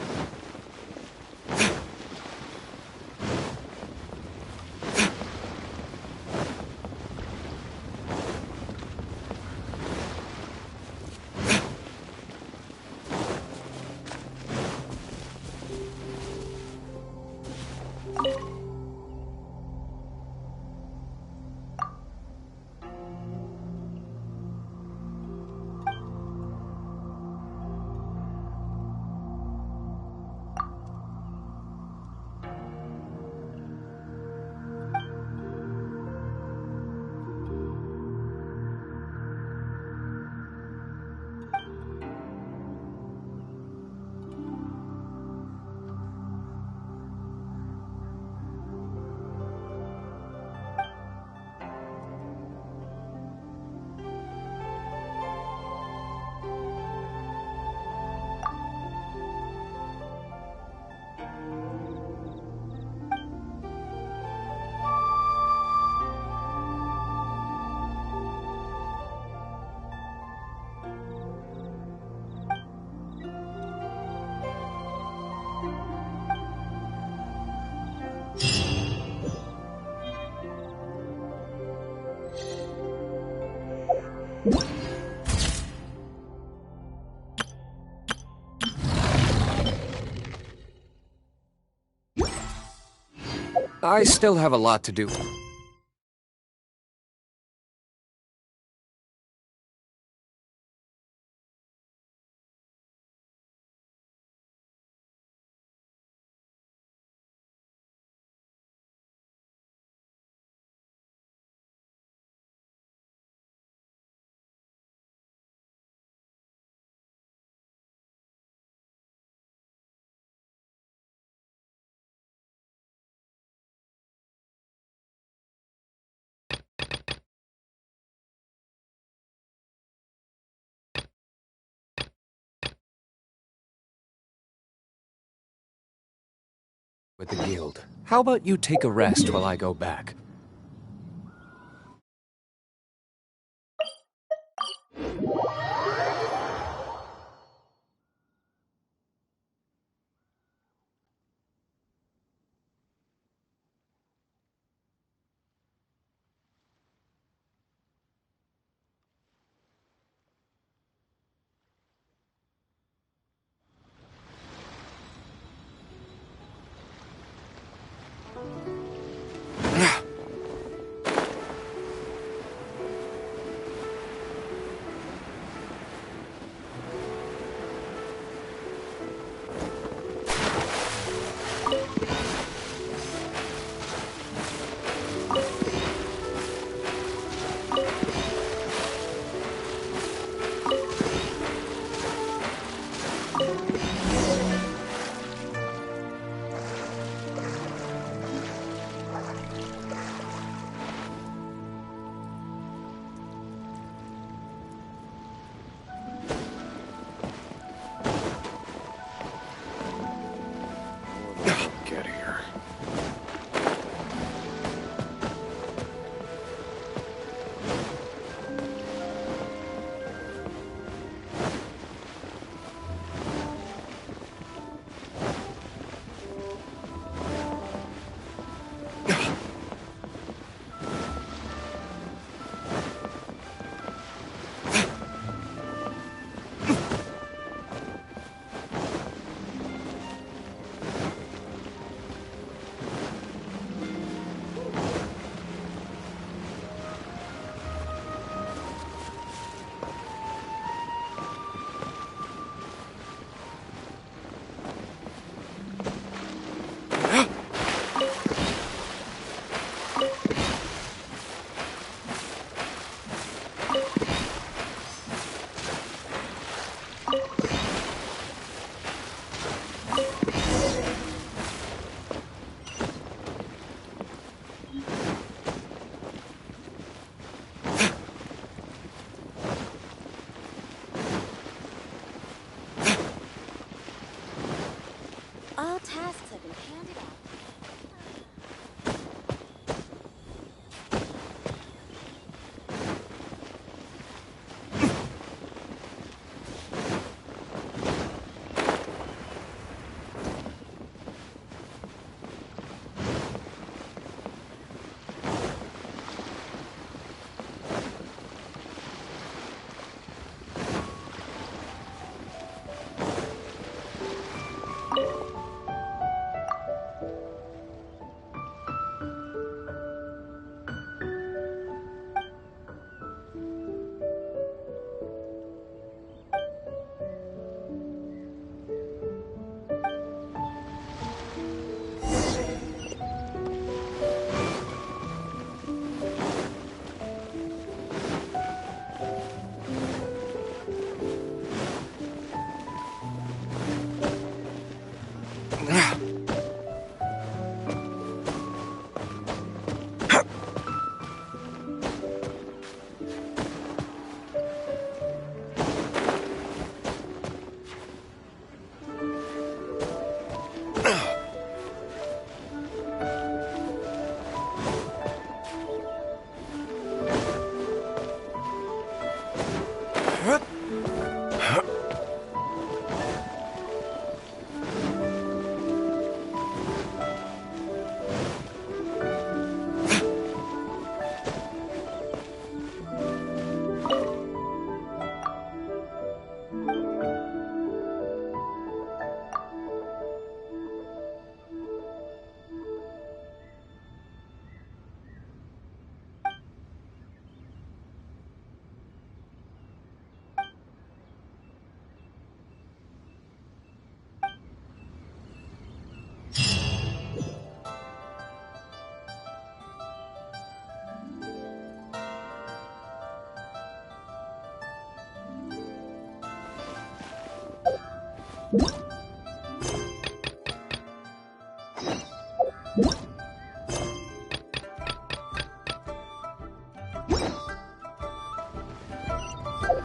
I still have a lot to do. With the guild. How about you take a rest while I go back?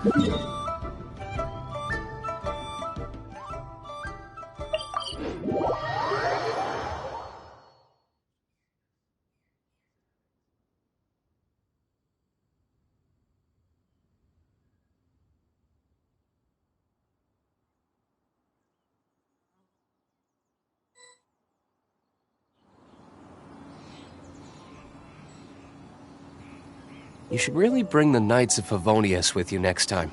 You should really bring the Knights of Favonius with you next time.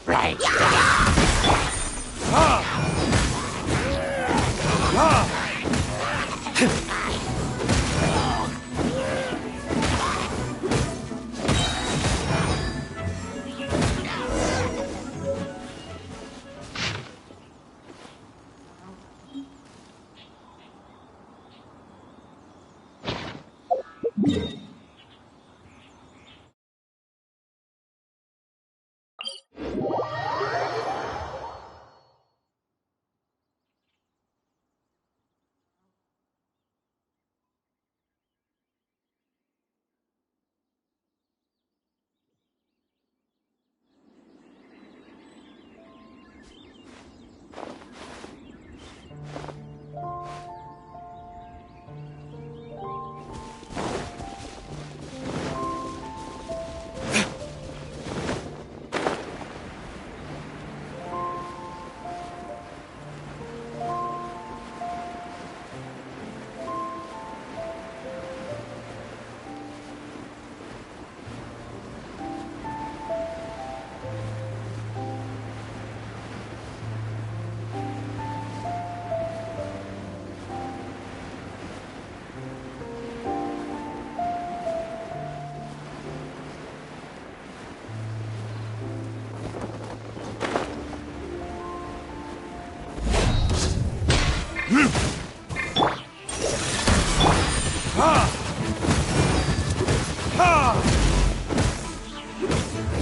Right.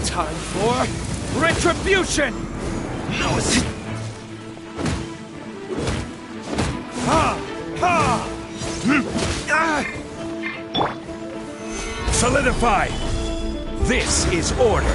Time for retribution! No, solidify! This is order!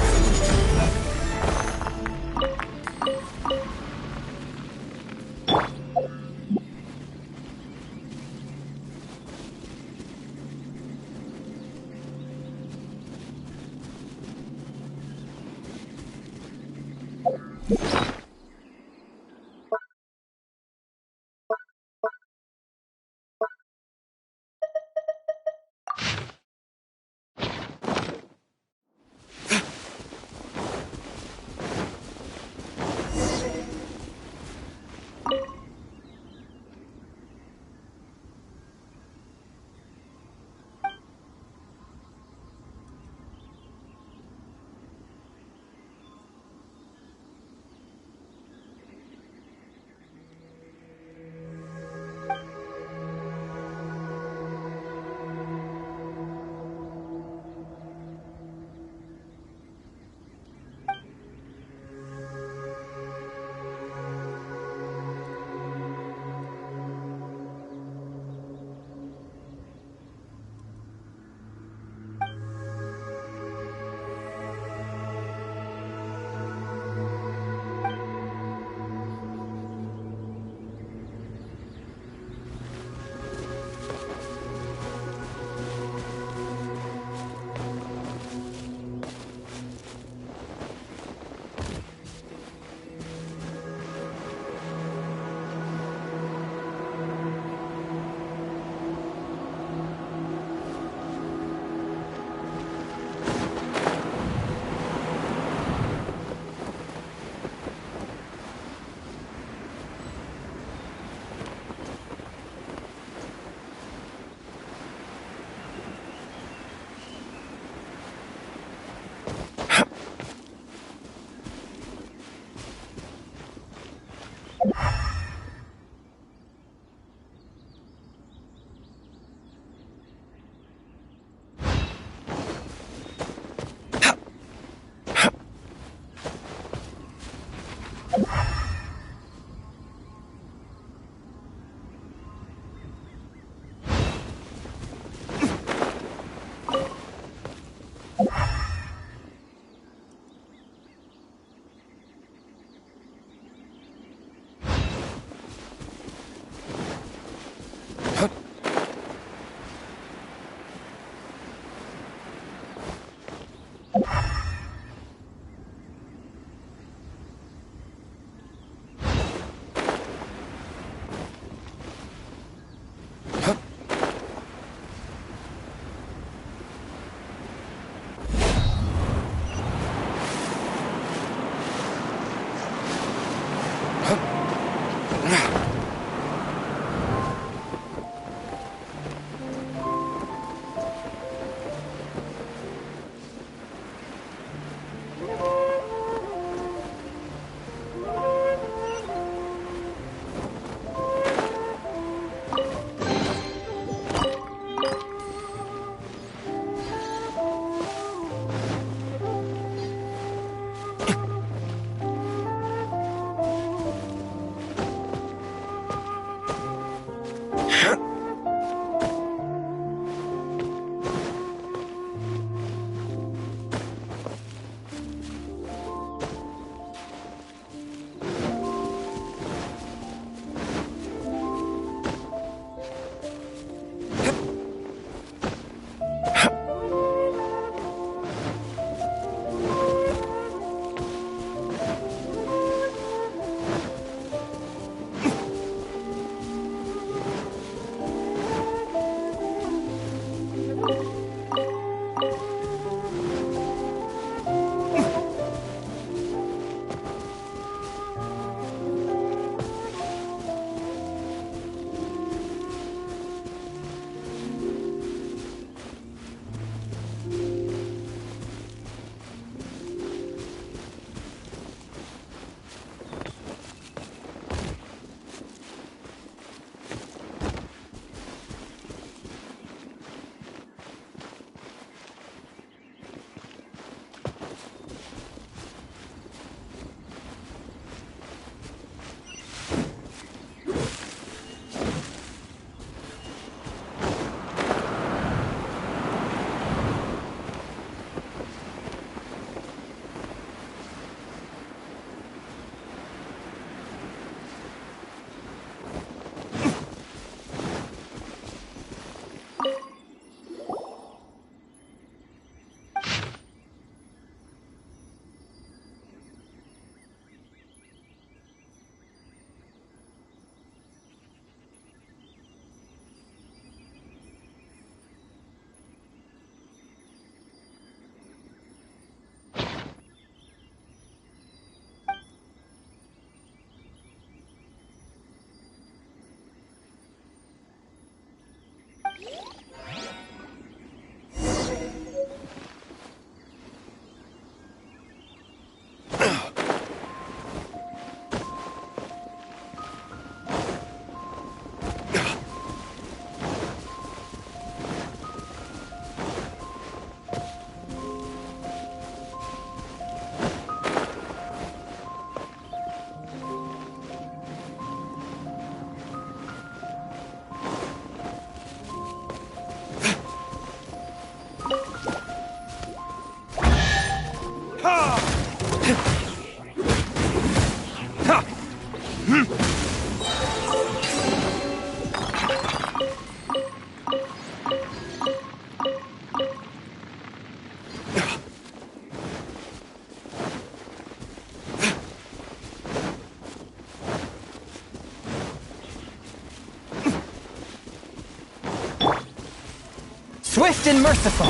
Swift and merciful.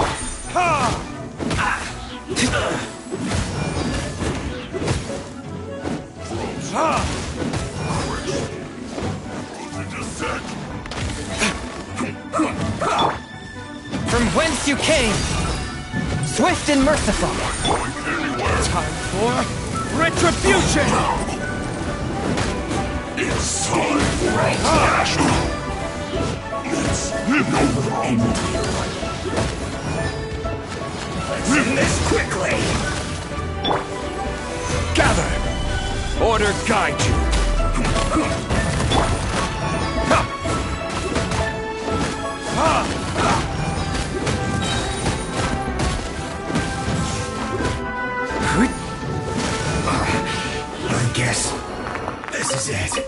From whence you came. Swift and merciful. Time for retribution. It's time for a flash. Let's end it. Let's end this quickly. Gather. Order guide you. I guess this is it.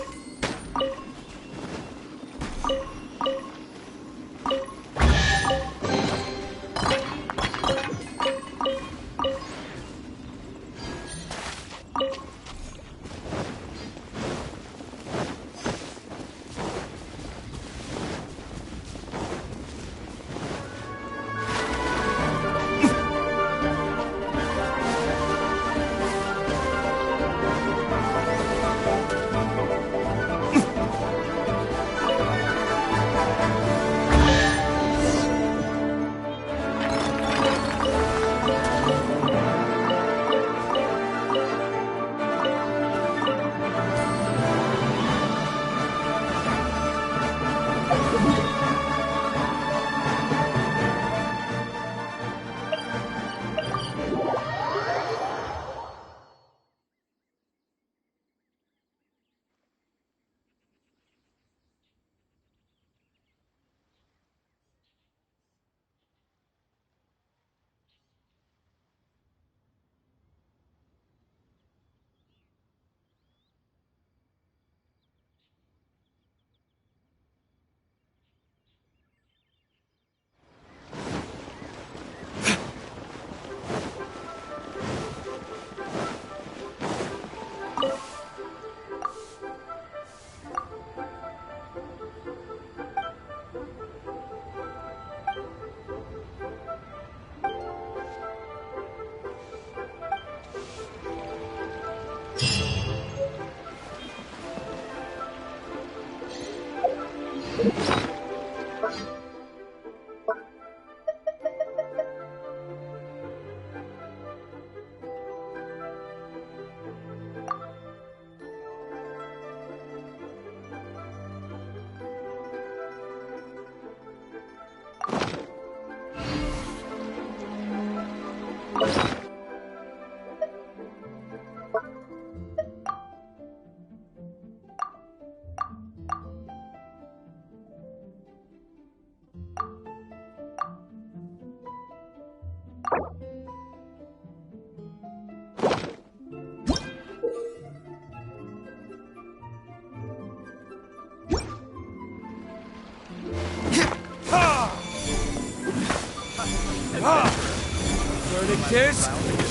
Verdict is